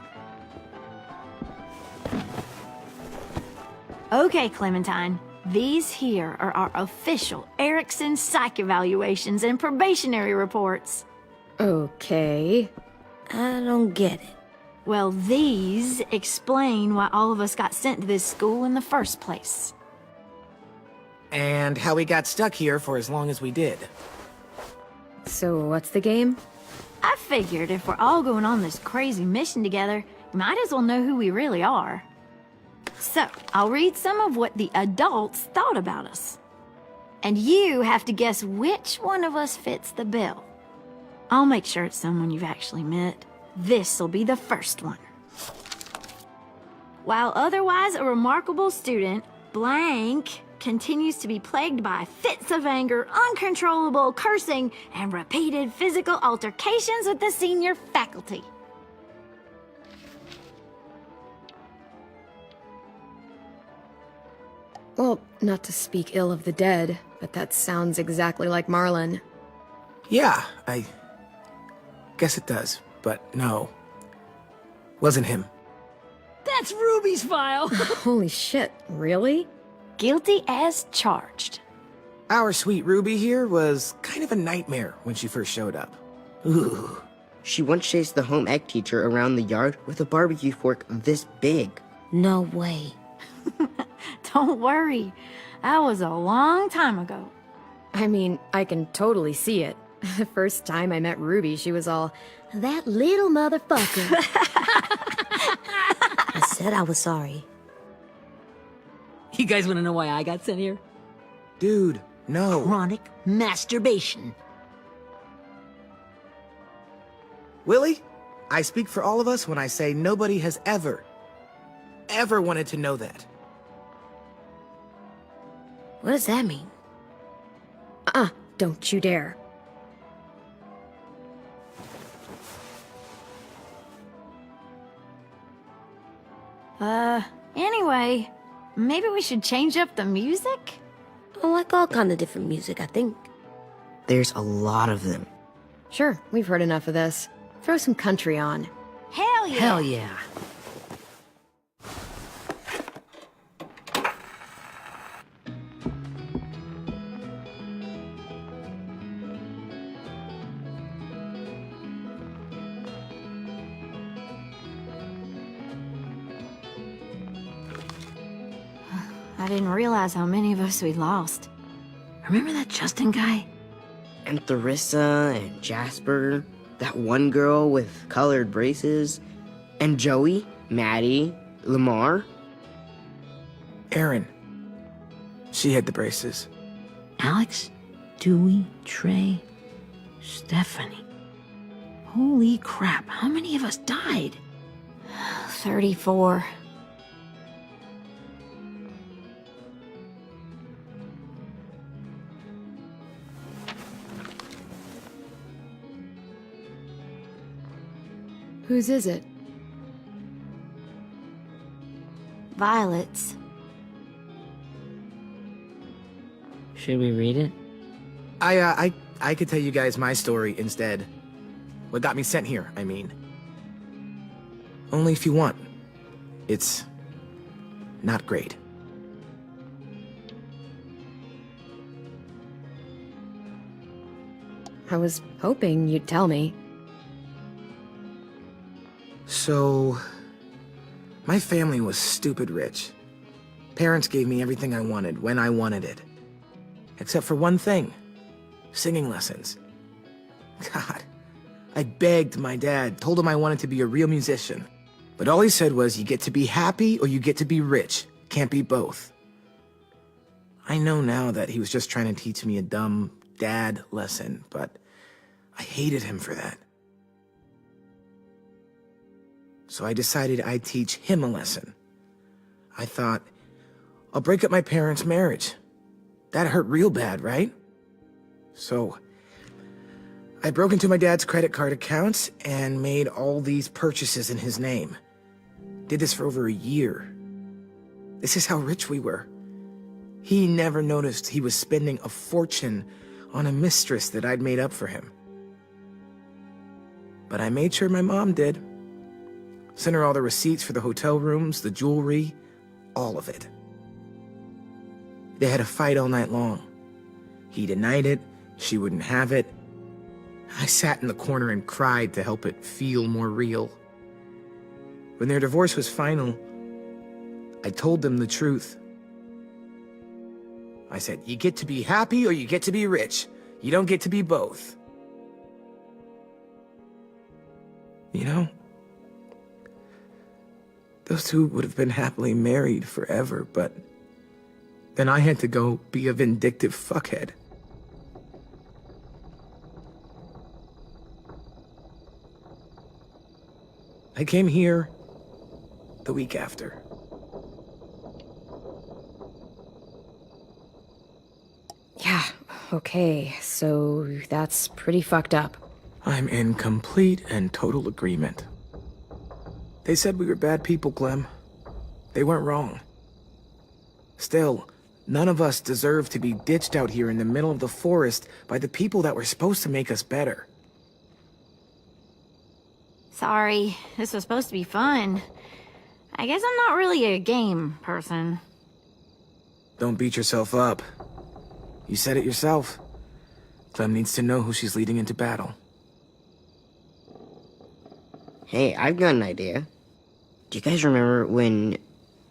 Okay, Clementine. These here are our official Erickson psych evaluations and probationary reports. Okay. I don't get it. Well, these explain why all of us got sent to this school in the first place. And how we got stuck here for as long as we did. So what's the game? I figured if we're all going on this crazy mission together, we might as well know who we really are. So, I'll read some of what the adults thought about us. And you have to guess which one of us fits the bill. I'll make sure it's someone you've actually met. This'll be the first one. While otherwise a remarkable student, blank continues to be plagued by fits of anger, uncontrollable cursing, and repeated physical altercations with the senior faculty. Well, not to speak ill of the dead, but that sounds exactly like Marlon. Yeah, I guess it does, but no. Wasn't him. That's Ruby's file. Holy shit, really? Guilty as charged. Our sweet Ruby here was kind of a nightmare when she first showed up. Ooh. She once chased the home ec teacher around the yard with a barbecue fork this big. No way. Don't worry. That was a long time ago. I mean, I can totally see it. The first time I met Ruby, she was all, "That little motherfucker." I said I was sorry. You guys want to know why I got sent here? Dude, no. Chronic masturbation. Willie, I speak for all of us when I say nobody has ever wanted to know that. What does that mean? Don't you dare. Anyway. Anyway, maybe we should change up the music? I like all kind of different music, I think. There's a lot of them. Sure, we've heard enough of this. Throw some country on. Hell yeah! Hell yeah. I didn't realize how many of us we'd lost. Remember that Justin guy? And Theresa and Jasper, that one girl with colored braces, and Joey, Maddie, Lamar. Erin. She had the braces. Alex, Dewey, Trey, Stephanie. Holy crap, how many of us died? 34. Whose is it? Violet's. Should we read it? I could tell you guys my story instead. What got me sent here, I mean. Only if you want. It's not great. I was hoping you'd tell me. So, my family was stupid rich. Parents gave me everything I wanted when I wanted it. Except for one thing. Singing lessons. God, I begged my dad, told him I wanted to be a real musician. But all he said was, you get to be happy or you get to be rich. Can't be both. I know now that he was just trying to teach me a dumb dad lesson, but I hated him for that. So I decided I'd teach him a lesson. I thought, I'll break up my parents' marriage. That hurt real bad, right? So I broke into my dad's credit card accounts and made all these purchases in his name. Did this for over a year. This is how rich we were. He never noticed he was spending a fortune on a mistress that I'd made up for him. But I made sure my mom did. Sent her all the receipts for the hotel rooms, the jewelry, all of it. They had a fight all night long. He denied it, she wouldn't have it. I sat in the corner and cried to help it feel more real. When their divorce was final, I told them the truth. I said, you get to be happy or you get to be rich. You don't get to be both. You know, those two would have been happily married forever, but then I had to go be a vindictive fuckhead. I came here the week after. Yeah, okay, so that's pretty fucked up. I'm in complete and total agreement. They said we were bad people, Clem. They weren't wrong. Still, none of us deserve to be ditched out here in the middle of the forest by the people that were supposed to make us better. Sorry, this was supposed to be fun. I guess I'm not really a game person. Don't beat yourself up. You said it yourself. Clem needs to know who she's leading into battle. Hey, I've got an idea. Do you guys remember when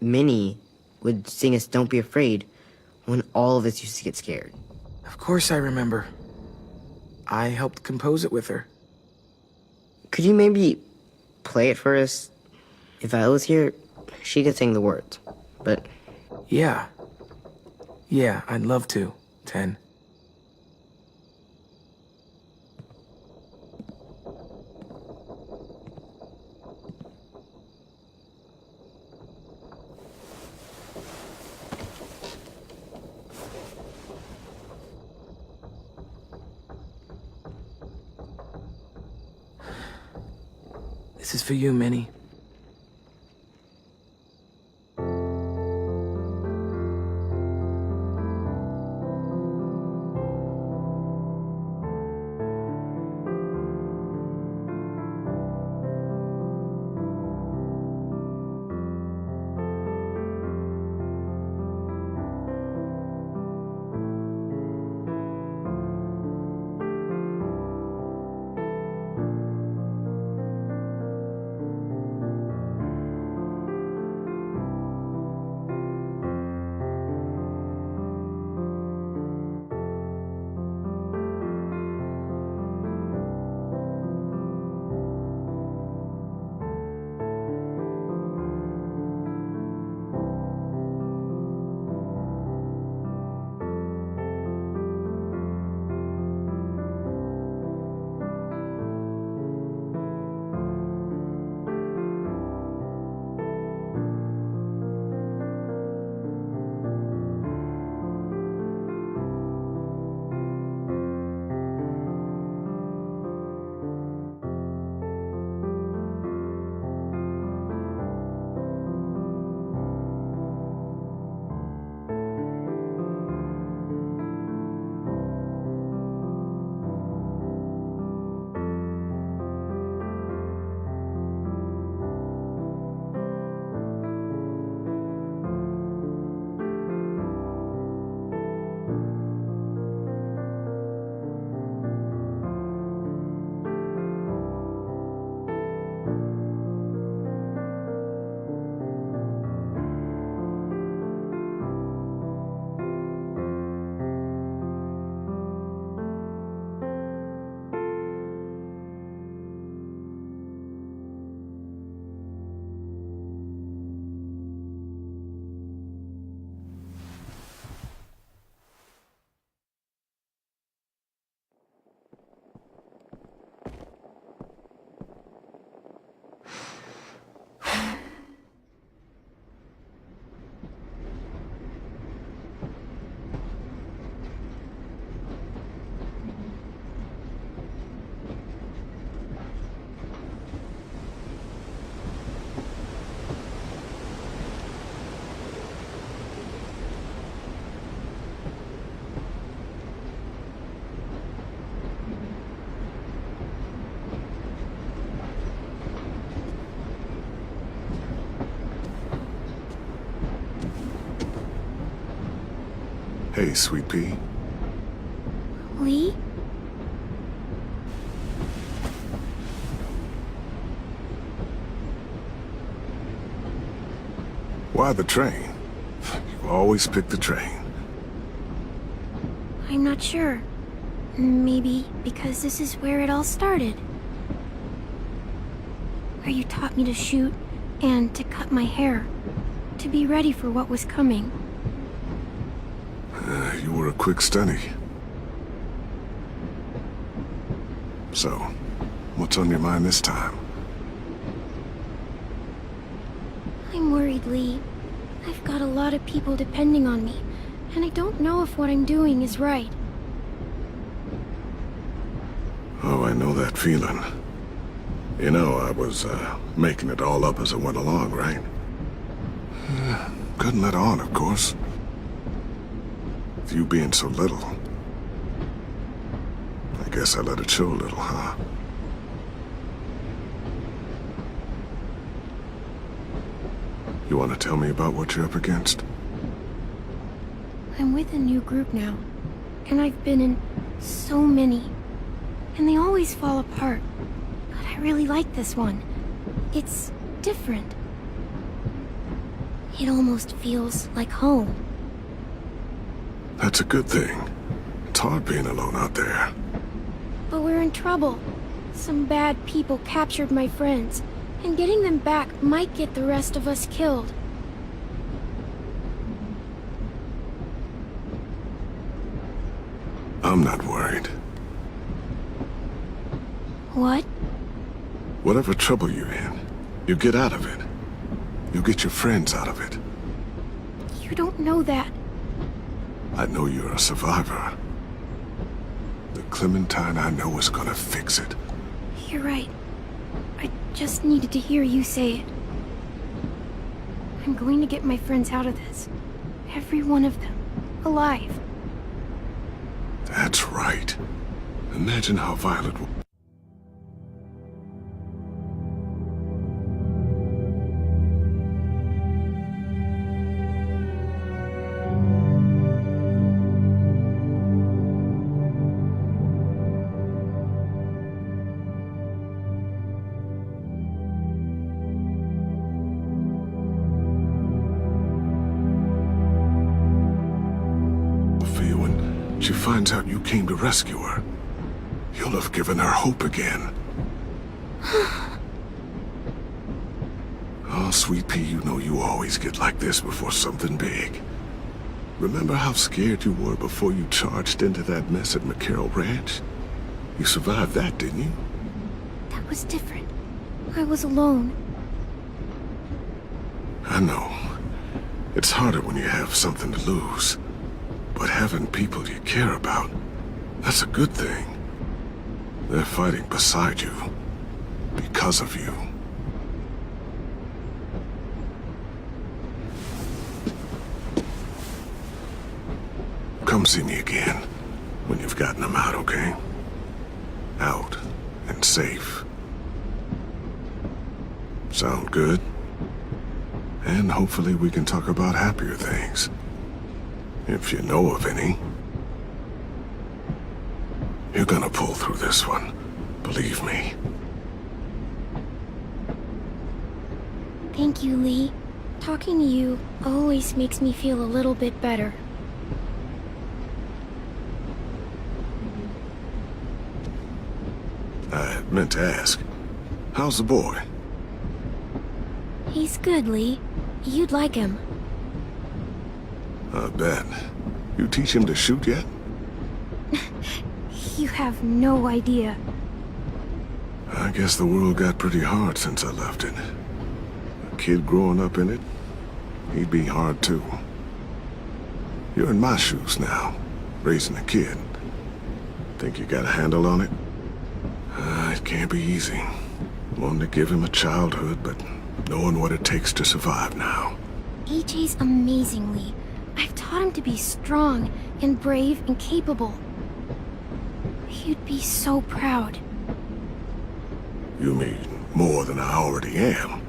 Minnie would sing us Don't Be Afraid when all of us used to get scared? Of course I remember. I helped compose it with her. Could you maybe play it for us? If I was here, she could sing the words, but... Yeah. Yeah, I'd love to, Ten. This is for you, Minnie. Hey, Sweet Pea. Lee? Why the train? You always pick the train. I'm not sure. Maybe because this is where it all started. Where you taught me to shoot and to cut my hair. To be ready for what was coming. You were a quick study. So, what's on your mind this time? I'm worried, Lee. I've got a lot of people depending on me, and I don't know if what I'm doing is right. Oh, I know that feeling. You know, I was, making it all up as I went along, right? Couldn't let on, of course. With you being so little. I guess I let it show a little, huh? You want to tell me about what you're up against? I'm with a new group now, and I've been in so many, and they always fall apart. But I really like this one. It's different. It almost feels like home. That's a good thing. It's hard being alone out there. But we're in trouble. Some bad people captured my friends, and getting them back might get the rest of us killed. I'm not worried. What? Whatever trouble you're in, you get out of it. You get your friends out of it. You don't know that. I know you're a survivor. The Clementine I know is gonna fix it. You're right. I just needed to hear you say it. I'm going to get my friends out of this. Every one of them. Alive. That's right. Imagine how Violet will... feel when she finds out you came to rescue her. You'll have given her hope again. Oh, Sweet Pea, you know you always get like this before something big. Remember how scared you were before you charged into that mess at McCarroll Ranch? You survived that, didn't you? That was different. I was alone. I know. It's harder when you have something to lose. But having people you care about, that's a good thing. They're fighting beside you. Because of you. Come see me again when you've gotten them out, okay? Out and safe. Sound good? And hopefully we can talk about happier things. If you know of any. You're gonna pull through this one. Believe me. Thank you, Lee. Talking to you always makes me feel a little bit better. I meant to ask. How's the boy? He's good, Lee. You'd like him. I bet. You teach him to shoot yet? You have no idea. I guess the world got pretty hard since I left it. A kid growing up in it, he'd be hard too. You're in my shoes now, raising a kid. Think you got a handle on it? It can't be easy. Wanting to give him a childhood, but knowing what it takes to survive now. AJ's amazing, Lee. I've taught him to be strong and brave and capable. He'd be so proud. You mean more than I already am?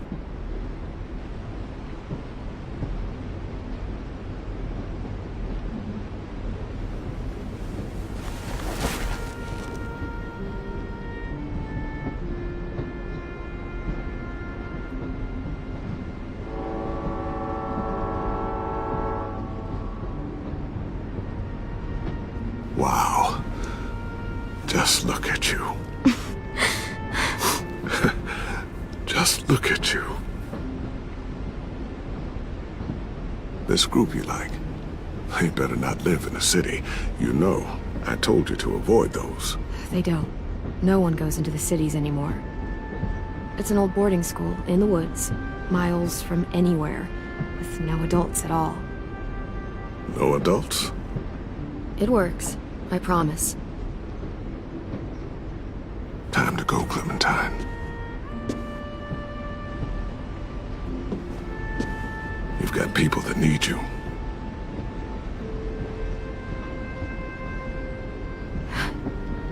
Wow. Just look at you. Just look at you. This group you like, they better not live in the city. You know, I told you to avoid those. They don't. No one goes into the cities anymore. It's an old boarding school in the woods, miles from anywhere, with no adults at all. No adults? It works, I promise. Time to go, Clementine. You've got people that need you.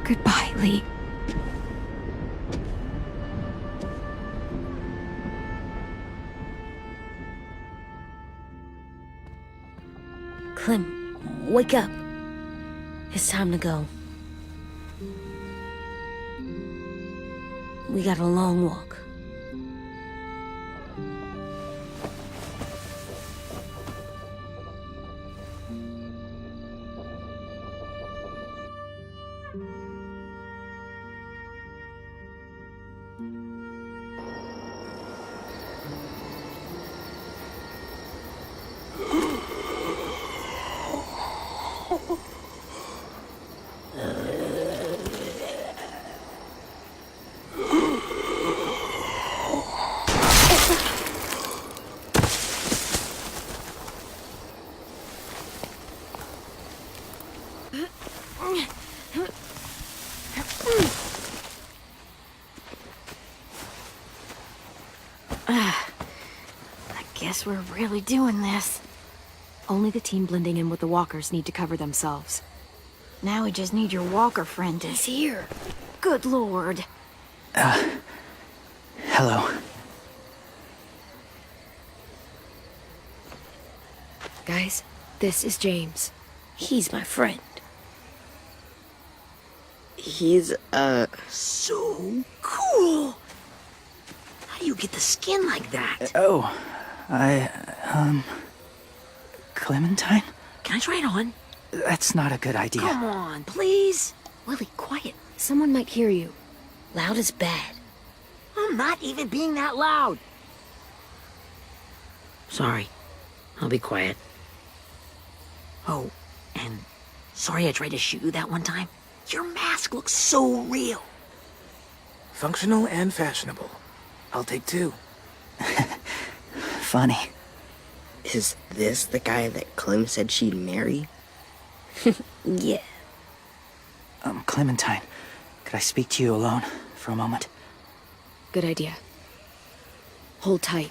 Goodbye, Lee. Clem, wake up. It's time to go. We got a long walk. I guess we're really doing this. Only the team blending in with the walkers need to cover themselves. Now we just need your walker friend to... He's here. Good lord. Hello. Guys, this is James. He's my friend. He's, So cool! How do you get the skin like that? Oh, Clementine? Can I try it on? That's not a good idea. Come on, please. Willie, quiet. Someone might hear you. Loud is bad. I'm not even being that loud. Sorry. I'll be quiet. Oh, and sorry I tried to shoot you that one time. Your mask looks so real. Functional and fashionable. I'll take two. Funny. is this the guy that Clem said she'd marry? Yeah. Clementine, could I speak to you alone for a moment? Good idea. Hold tight.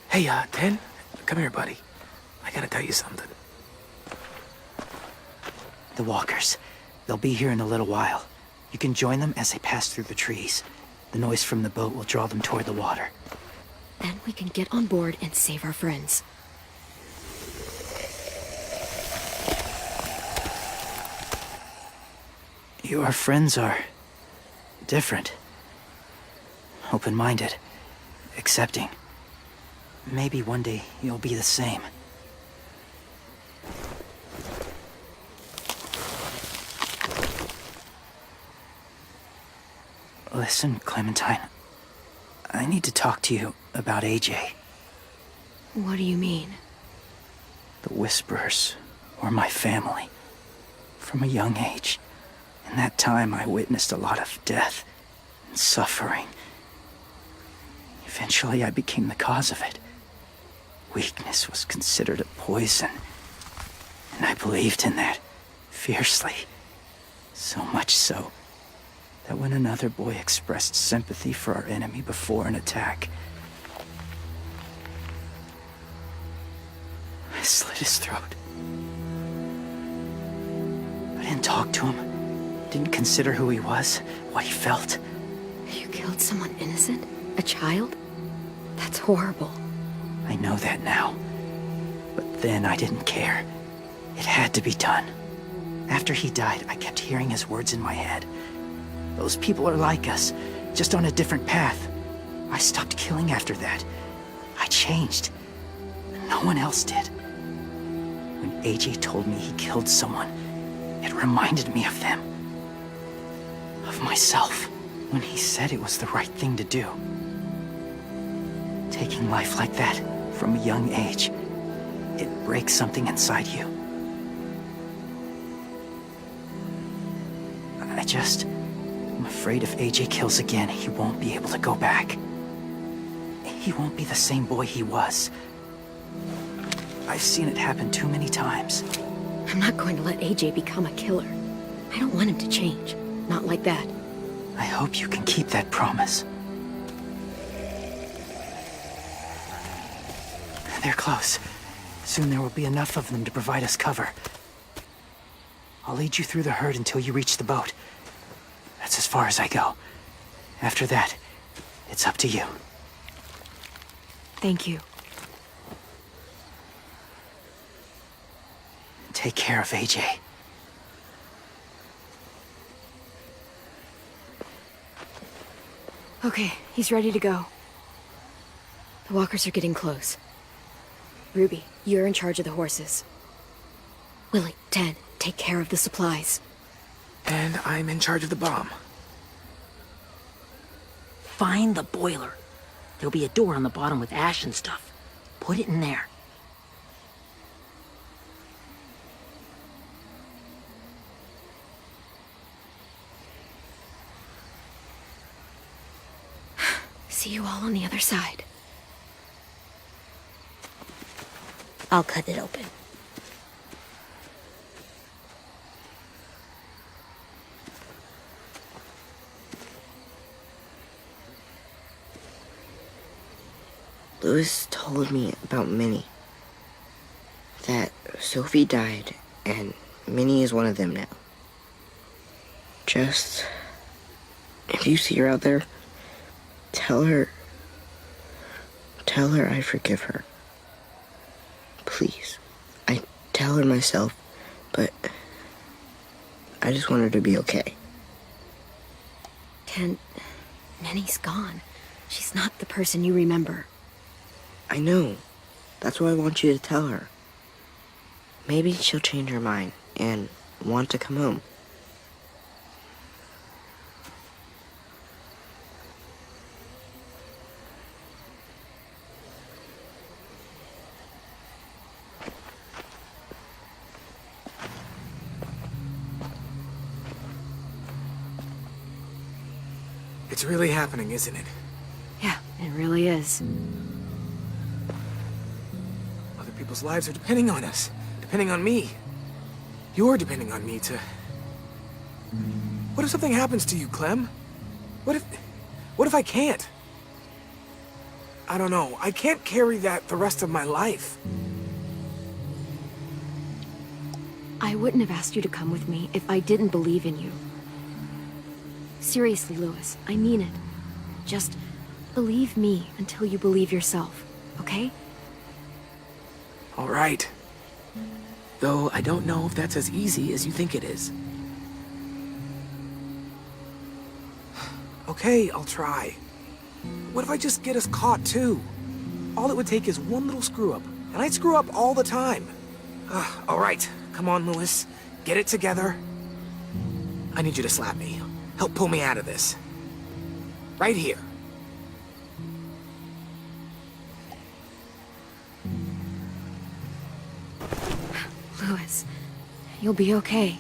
Hey, Ten, come here, buddy. I gotta tell you something. The walkers. They'll be here in a little while. You can join them as they pass through the trees. The noise from the boat will draw them toward the water. Then we can get on board and save our friends. Your friends are different. Open-minded. Accepting. Maybe one day you'll be the same. Listen, Clementine. I need to talk to you about AJ. What do you mean? The Whisperers were my family. From a young age. In that time, I witnessed a lot of death and suffering. Eventually, I became the cause of it. Weakness was considered a poison. And I believed in that fiercely. So much so that when another boy expressed sympathy for our enemy before an attack, I slit his throat. I didn't talk to him. Didn't consider who he was, what he felt. You killed someone innocent? A child? That's horrible. I know that now. But then I didn't care. It had to be done. After he died, I kept hearing his words in my head. Those people are like us, just on a different path. I stopped killing after that. I changed. No one else did. When AJ told me he killed someone, it reminded me of them. Of myself. When he said it was the right thing to do. Taking life like that, from a young age, it breaks something inside you. I'm afraid if AJ kills again, he won't be able to go back. He won't be the same boy he was. I've seen it happen too many times. I'm not going to let AJ become a killer. I don't want him to change. Not like that. I hope you can keep that promise. They're close. Soon there will be enough of them to provide us cover. I'll lead you through the herd until you reach the boat. That's as far as I go. After that, it's up to you. Thank you. Take care of AJ. Okay, he's ready to go. The walkers are getting close. Ruby, you're in charge of the horses. Willie, Ted, take care of the supplies. And I'm in charge of the bomb. Find the boiler. There'll be a door on the bottom with ash and stuff. Put it in there. See you all on the other side. I'll cut it open. Louis told me about Minnie. That Sophie died, and Minnie is one of them now. Just... if you see her out there, tell her I forgive her. Please. I tell her myself, but I just want her to be okay. Ken, Minnie's gone. She's not the person you remember. I know. That's why I want you to tell her. Maybe she'll change her mind and want to come home. It's really happening, isn't it? Yeah, it really is. Other people's lives are depending on us. Depending on me. You're depending on me to... What if something happens to you, Clem? What if I can't? I don't know. I can't carry that the rest of my life. I wouldn't have asked you to come with me if I didn't believe in you. Seriously, Louis, I mean it. Just believe me until you believe yourself, okay? All right. Though I don't know if that's as easy as you think it is. Okay, I'll try. What if I just get us caught too? All it would take is one little screw up, and I'd screw up all the time. All right, come on, Louis. Get it together. I need you to slap me. Help pull me out of this. Right here. Louis, you'll be okay.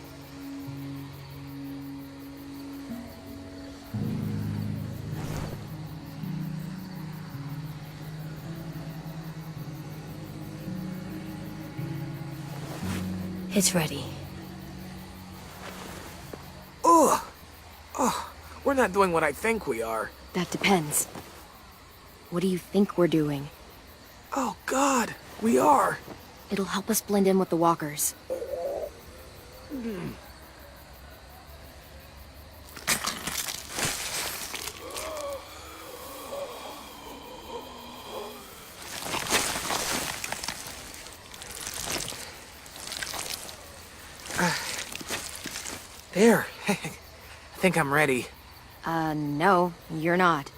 It's ready. Ugh! Oh, we're not doing what I think we are. That depends. What do you think we're doing? Oh, God, we are. It'll help us blend in with the walkers. There. I think I'm ready. No, you're not.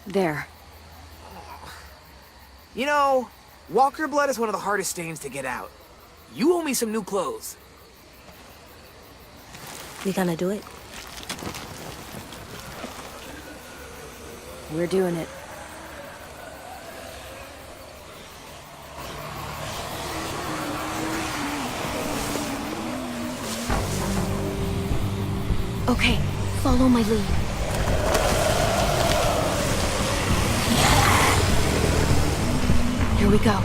There. You know, walker blood is one of the hardest stains to get out. You owe me some new clothes. We gonna do it? We're doing it. Okay, follow my lead. Here we go.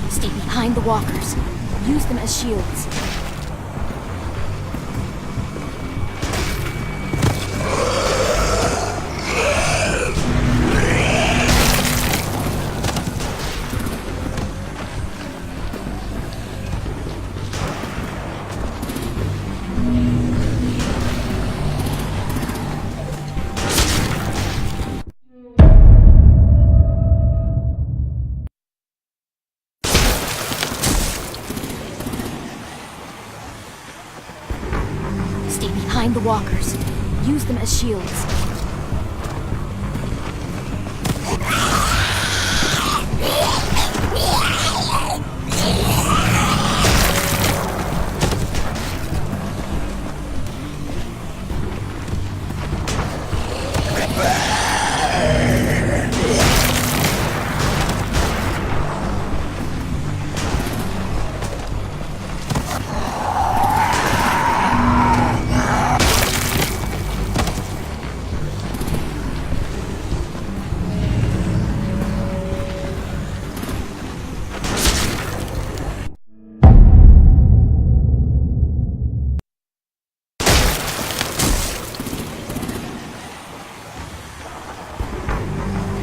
Stay behind the walkers. Use them as shields. Stay behind the walkers. Use them as shields.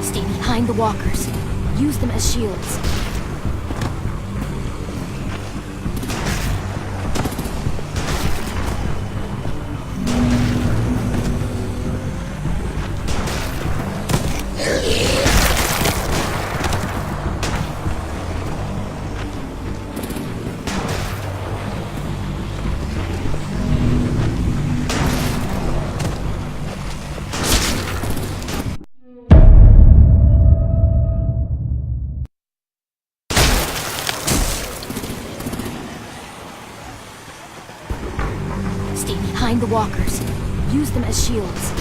Stay behind the walkers. Use them as shields. Stay behind the walkers. Use them as shields.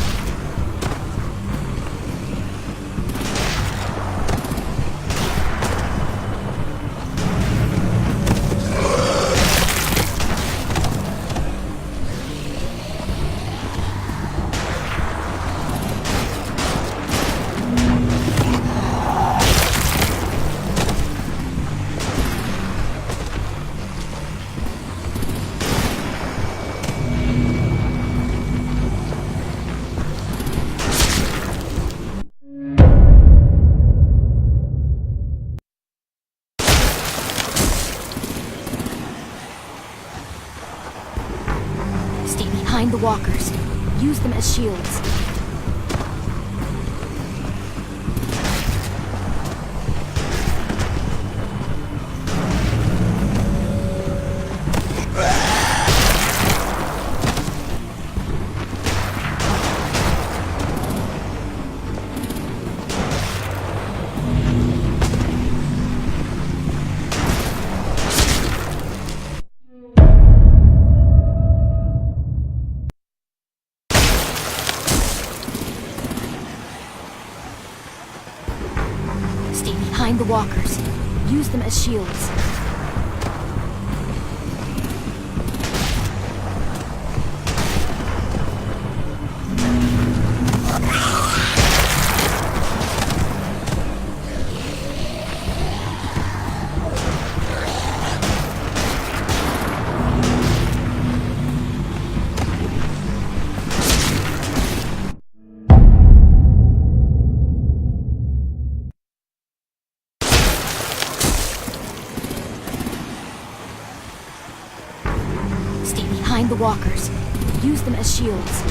Stay behind the walkers. Use them as shields. Stay behind the walkers. Use them as shields. Stay behind the walkers. Use them as shields.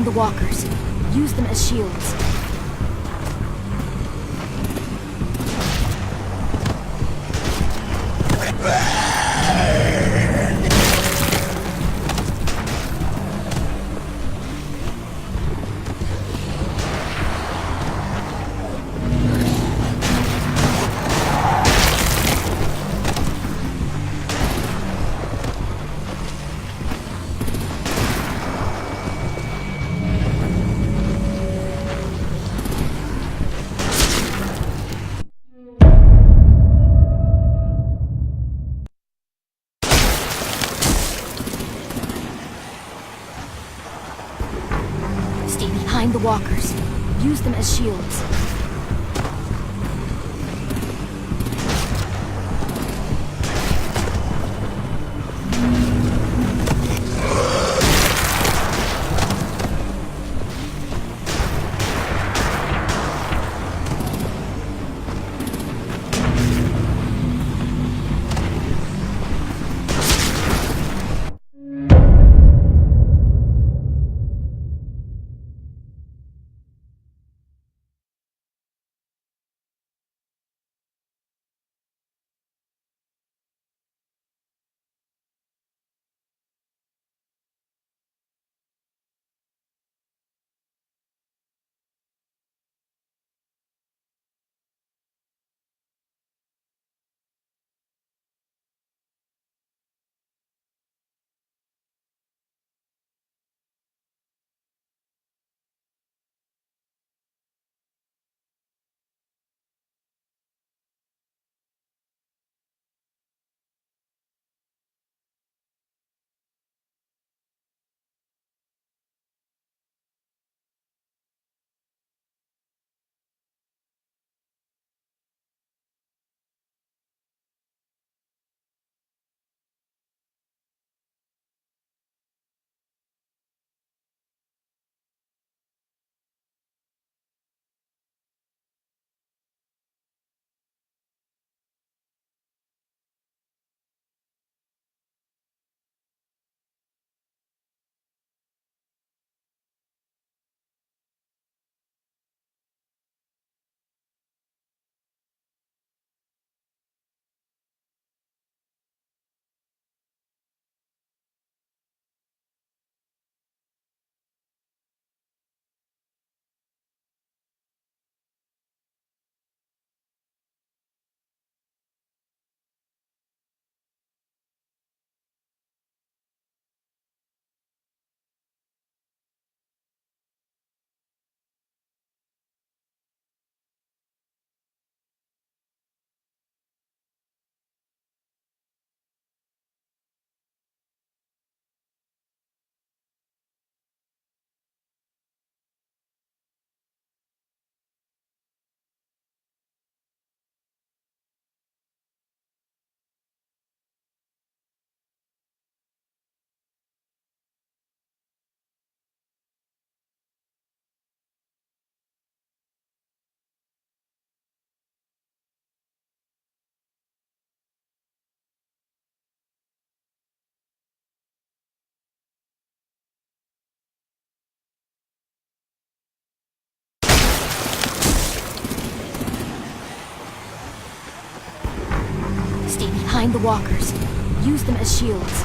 behind the walkers. Use them as shields. Stay behind the walkers. Use them as shields. Stay behind the walkers. Use them as shields.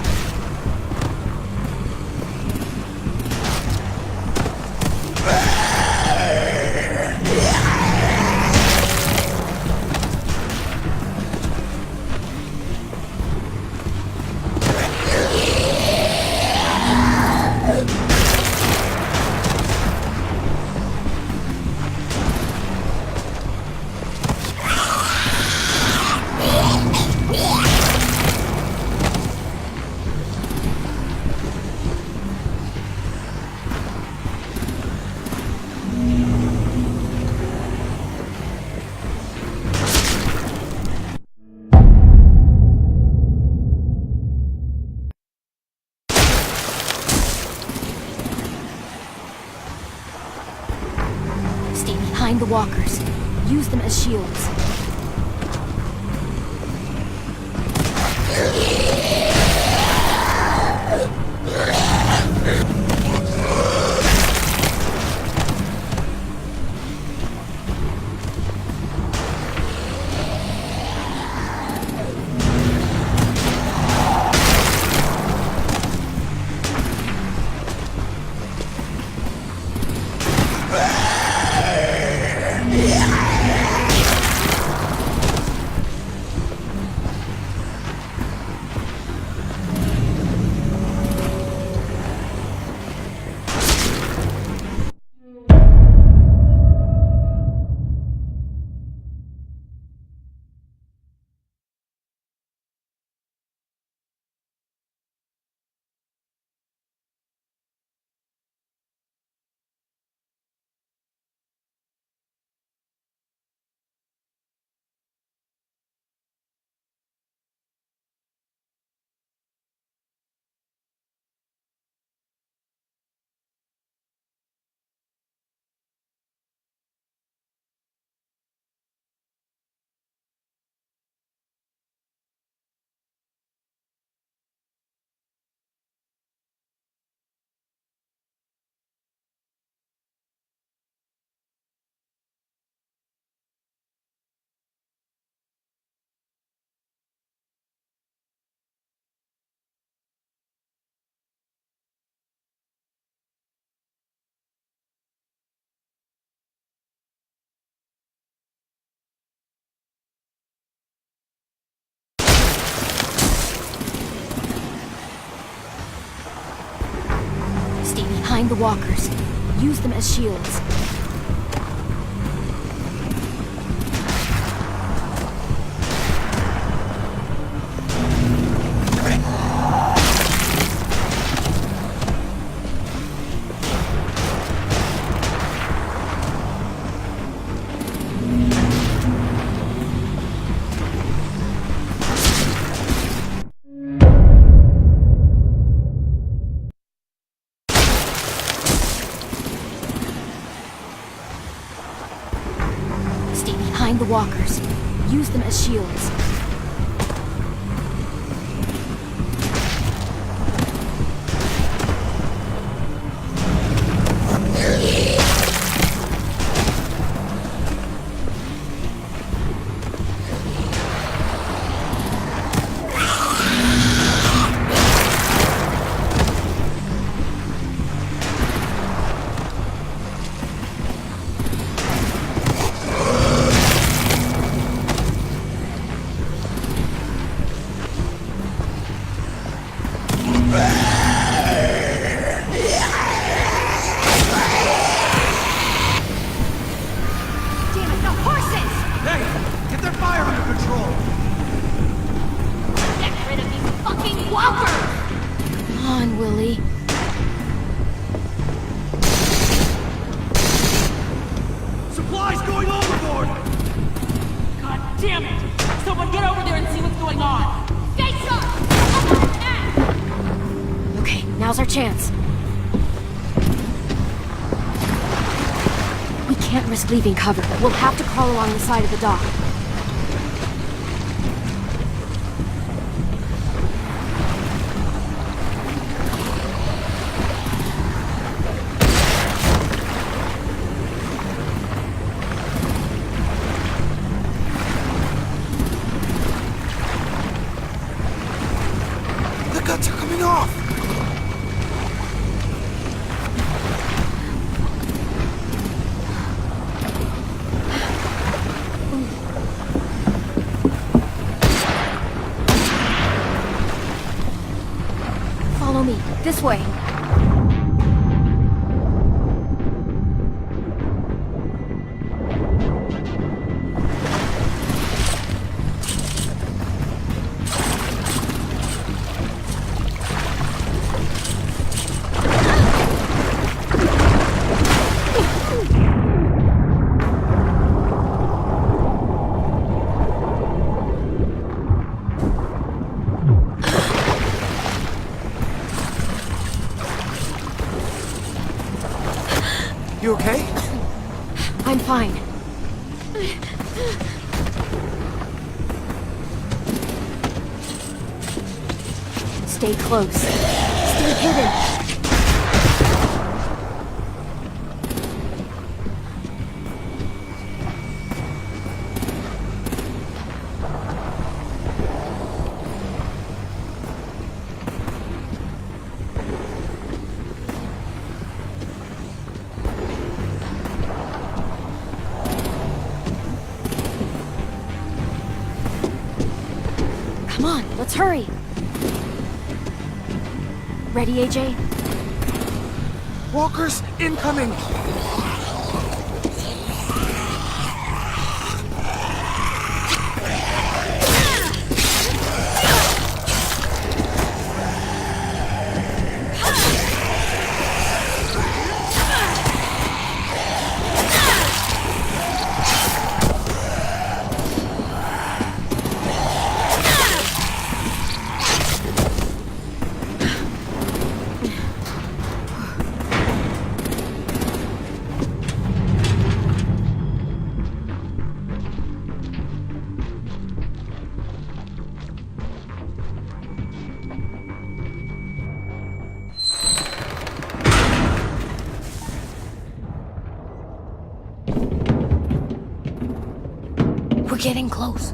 Stay behind the walkers. Use them as shields. behind the walkers. Use them as shields. Stay behind the walkers. Use them as shields. Come on, Willie. Supplies going overboard! God damn it! Someone get over there and see what's going on! Stay sharp! Okay, now's our chance. We can't risk leaving cover. We'll have to crawl along the side of the dock. The guts are coming off! Follow me. This way. You okay? I'm fine. Stay close. Stay hidden. Come on, let's hurry. Ready, AJ? Walkers incoming! We're getting close.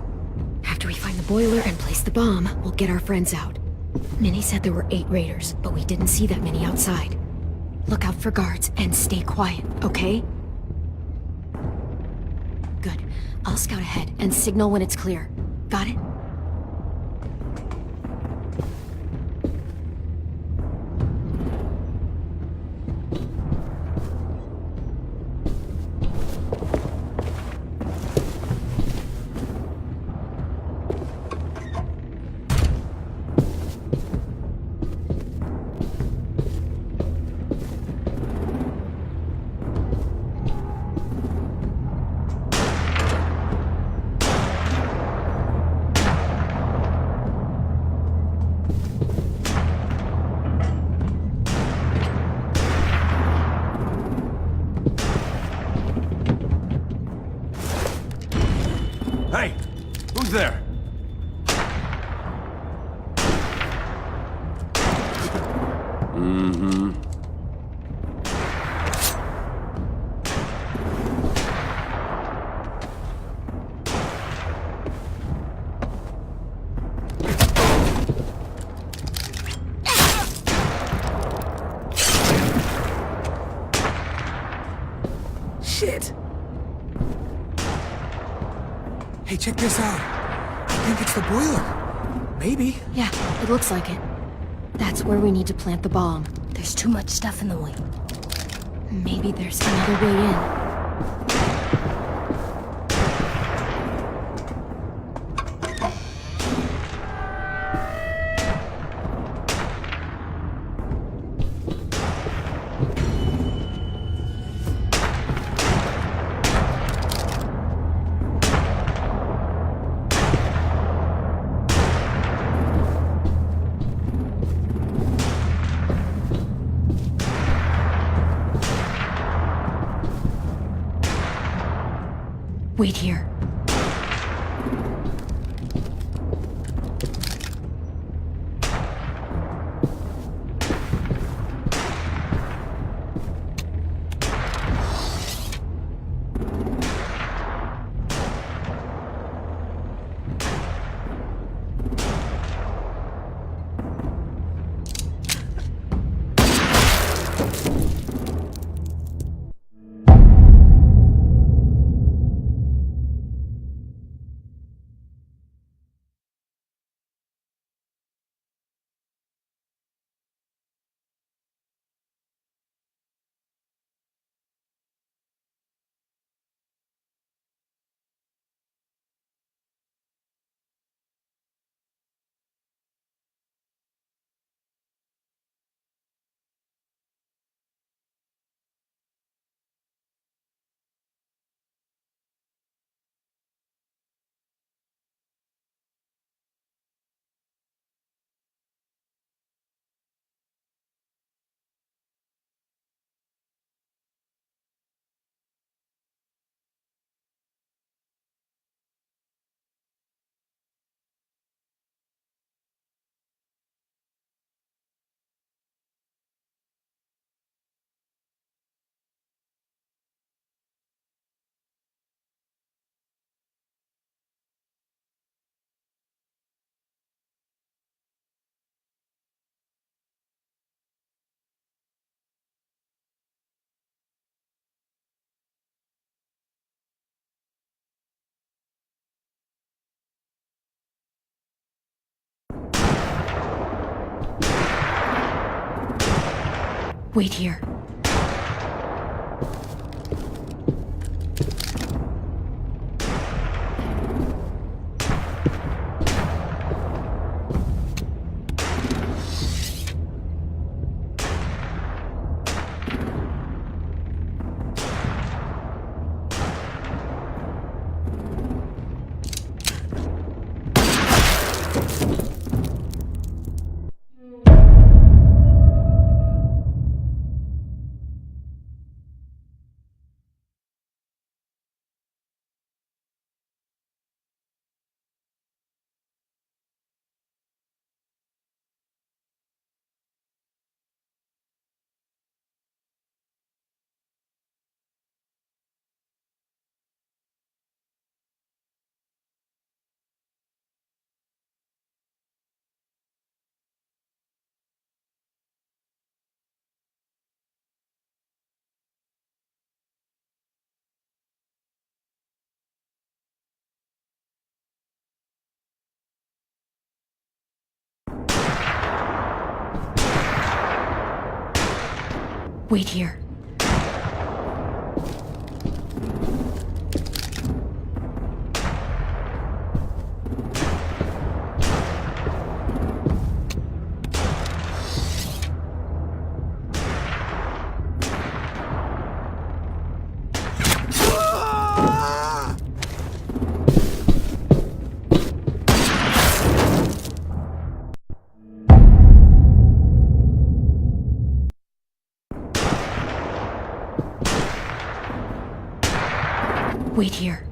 After we find the boiler and place the bomb, we'll get our friends out. Minnie said there were 8 raiders, but we didn't see that many outside. Look out for guards and stay quiet, okay? Good. I'll scout ahead and signal when it's clear. Got it? Mm-hmm. Shit! Hey, check this out. I think it's the boiler. Maybe. Yeah, it looks like it. That's where we need to plant the bomb. There's too much stuff in the way. Maybe there's another way in. Wait here. Wait here. Wait here. Wait here.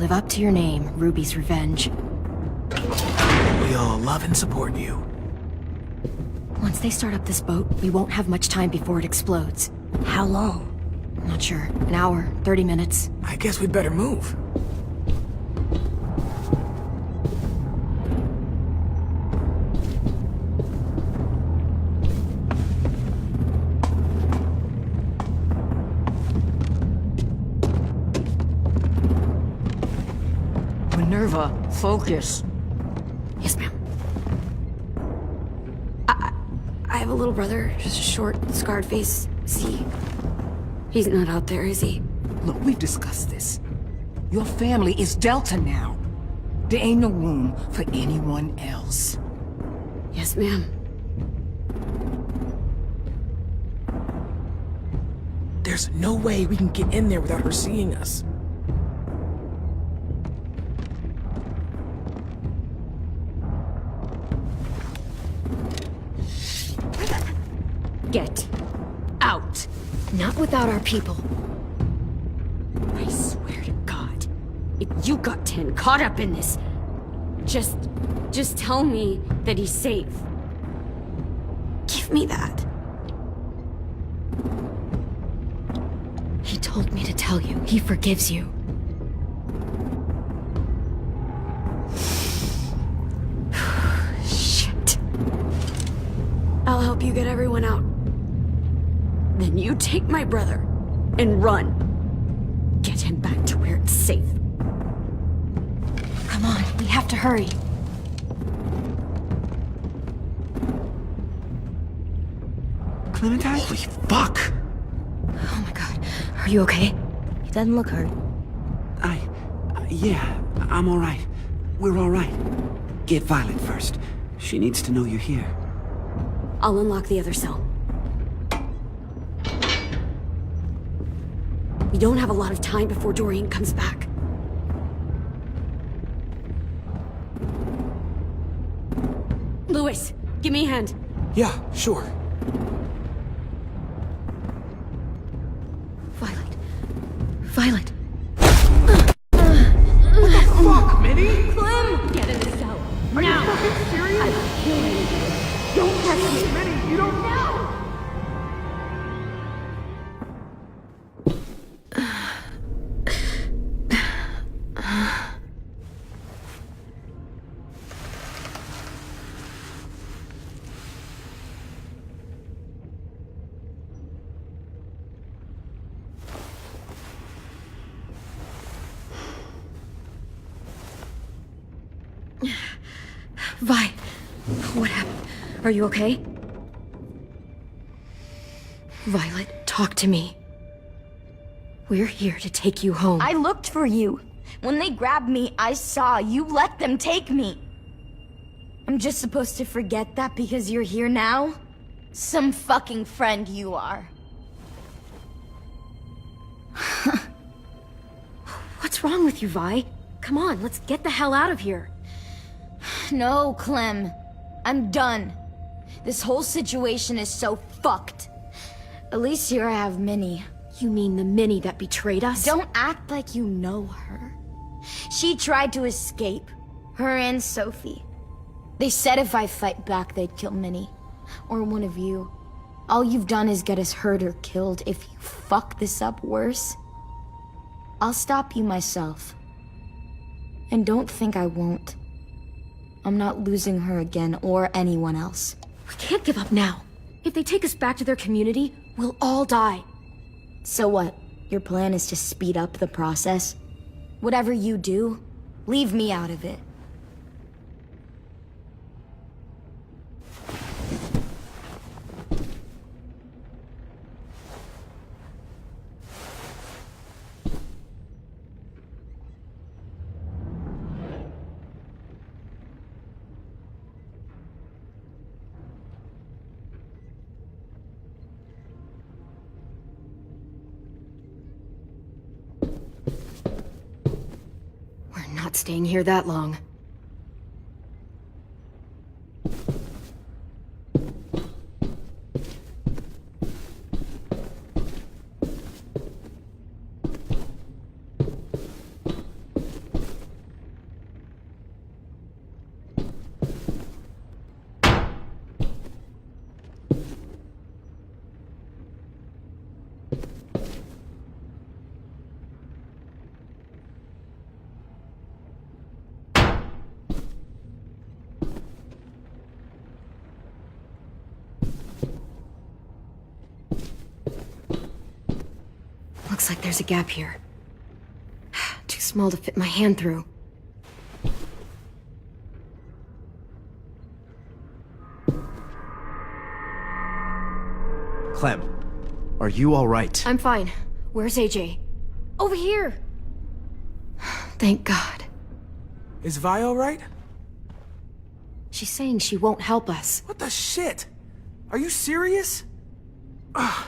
Live up to your name, Ruby's Revenge. We all love and support you. Once they start up this boat, we won't have much time before it explodes. How long? Not sure. An hour, 30 minutes. I guess we'd better move. Minerva, focus. Yes, ma'am. I have a little brother, just a short, scarred face. See, he's not out there, is he? Look, we've discussed this. Your family is Delta now. There ain't no room for anyone else. Yes, ma'am. There's no way we can get in there without her seeing us. Get out. Not without our people. I swear to God, if you got 10 caught up in this, just tell me that he's safe. Give me that. He told me to tell you. He forgives you. Shit. I'll help you get everyone out. Then you take my brother and run. Get him back to where it's safe. Come on, we have to hurry. Clementine? Holy fuck! Oh my god. Are you okay? He doesn't look hurt. Yeah, I'm alright. We're alright. Get Violet first. She needs to know you're here. I'll unlock the other cell. We don't have a lot of time before Dorian comes back. Lewis, give me a hand. Yeah, sure. Violet. Violet. Fuck, Minnie! Clem! Get in the cell. Are you fucking serious? I'm killing you. Don't touch me. Minnie, you don't know! Vi, what happened? Are you okay? Violet, talk to me. We're here to take you home. I looked for you. When they grabbed me, I saw you let them take me. I'm just supposed to forget that because you're here now? Some fucking friend you are. What's wrong with you, Vi? Come on, let's get the hell out of here. No, Clem. I'm done. This whole situation is so fucked. At least here I have Minnie. You mean the Minnie that betrayed us? Don't act like you know her. She tried to escape. Her and Sophie. They said if I fight back, they'd kill Minnie. Or one of you. All you've done is get us hurt or killed. If you fuck this up worse, I'll stop you myself. And don't think I won't. I'm not losing her again, or anyone else. We can't give up now. If they take us back to their community, we'll all die. So what? Your plan is to speed up the process? Whatever you do, leave me out of it. Not staying here that long. Looks like there's a gap here. Too small to fit my hand through. Clem, are you all right? I'm fine. Where's AJ? Over here! Thank God. Is Vi all right? She's saying she won't help us. What the shit? Are you serious? Ugh.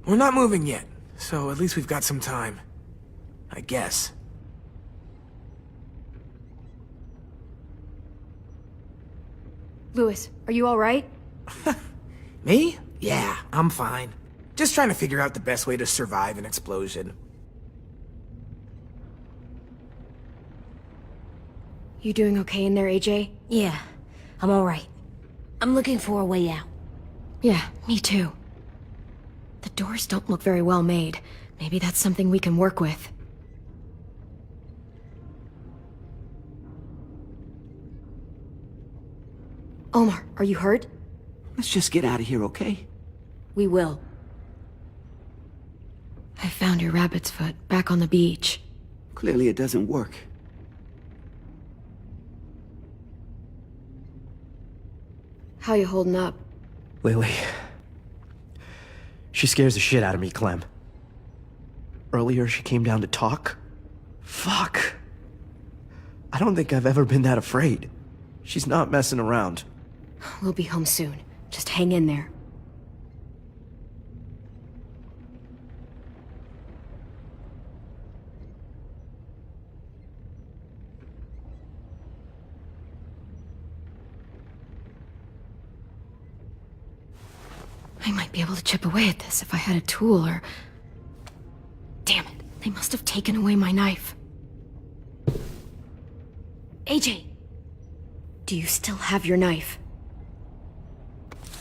We're not moving yet, so at least we've got some time. I guess. Louis, are you all right? Me? Yeah, I'm fine. Just trying to figure out the best way to survive an explosion. You doing okay in there, AJ? Yeah, I'm alright. I'm looking for a way out. Yeah, me too. The doors don't look very well made. Maybe that's something we can work with. Omar, are you hurt? Let's just get out of here, okay? We will. I found your rabbit's foot back on the beach. Clearly it doesn't work. How you holding up? Lily. She scares the shit out of me, Clem. Earlier she came down to talk. Fuck. I don't think I've ever been that afraid. She's not messing around. We'll be home soon. Just hang in there. I might be able to chip away at this if I had a tool or... Damn it, they must have taken away my knife. AJ! Do you still have your knife?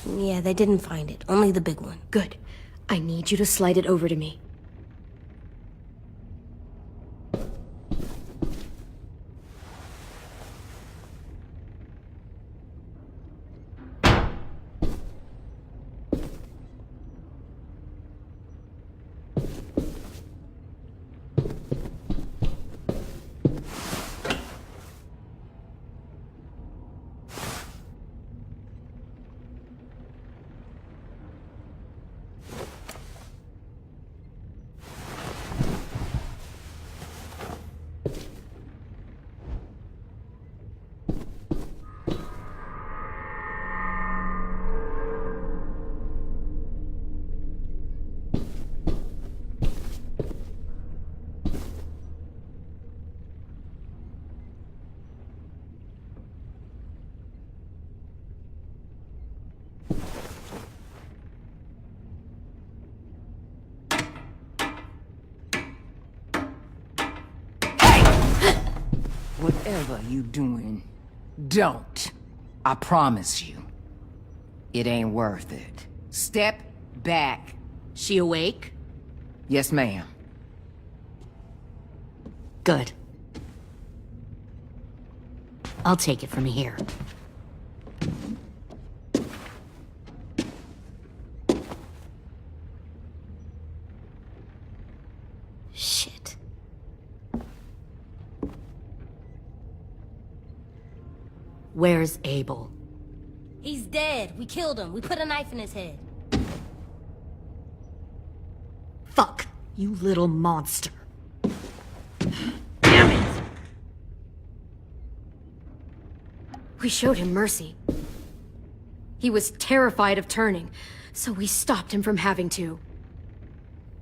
Yeah, they didn't find it. Only the big one. Good. I need you to slide it over to me. Whatever you doing, don't. I promise you. It ain't worth it. Step back. She awake? Yes, ma'am. Good. I'll take it from here. Shit. Where's Abel? He's dead. We killed him. We put a knife in his head. Fuck, you little monster. Damn it! We showed him mercy. He was terrified of turning, so we stopped him from having to.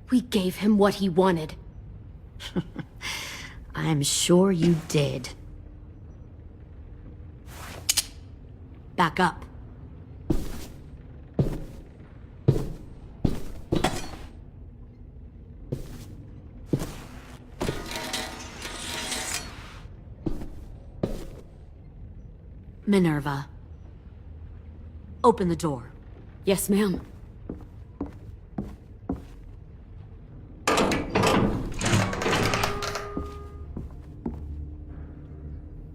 We gave him what he wanted. I'm sure you did. Back up. Minerva. Open the door. Yes, ma'am.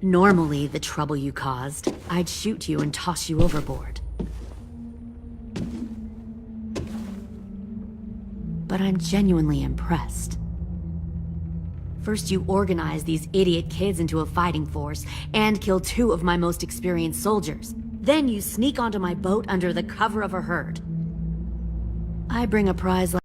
Normally, the trouble you caused, I'd shoot you and toss you overboard. but I'm genuinely impressed. First you organize these idiot kids into a fighting force and kill 2 of my most experienced soldiers. Then you sneak onto my boat under the cover of a herd. I bring a prize like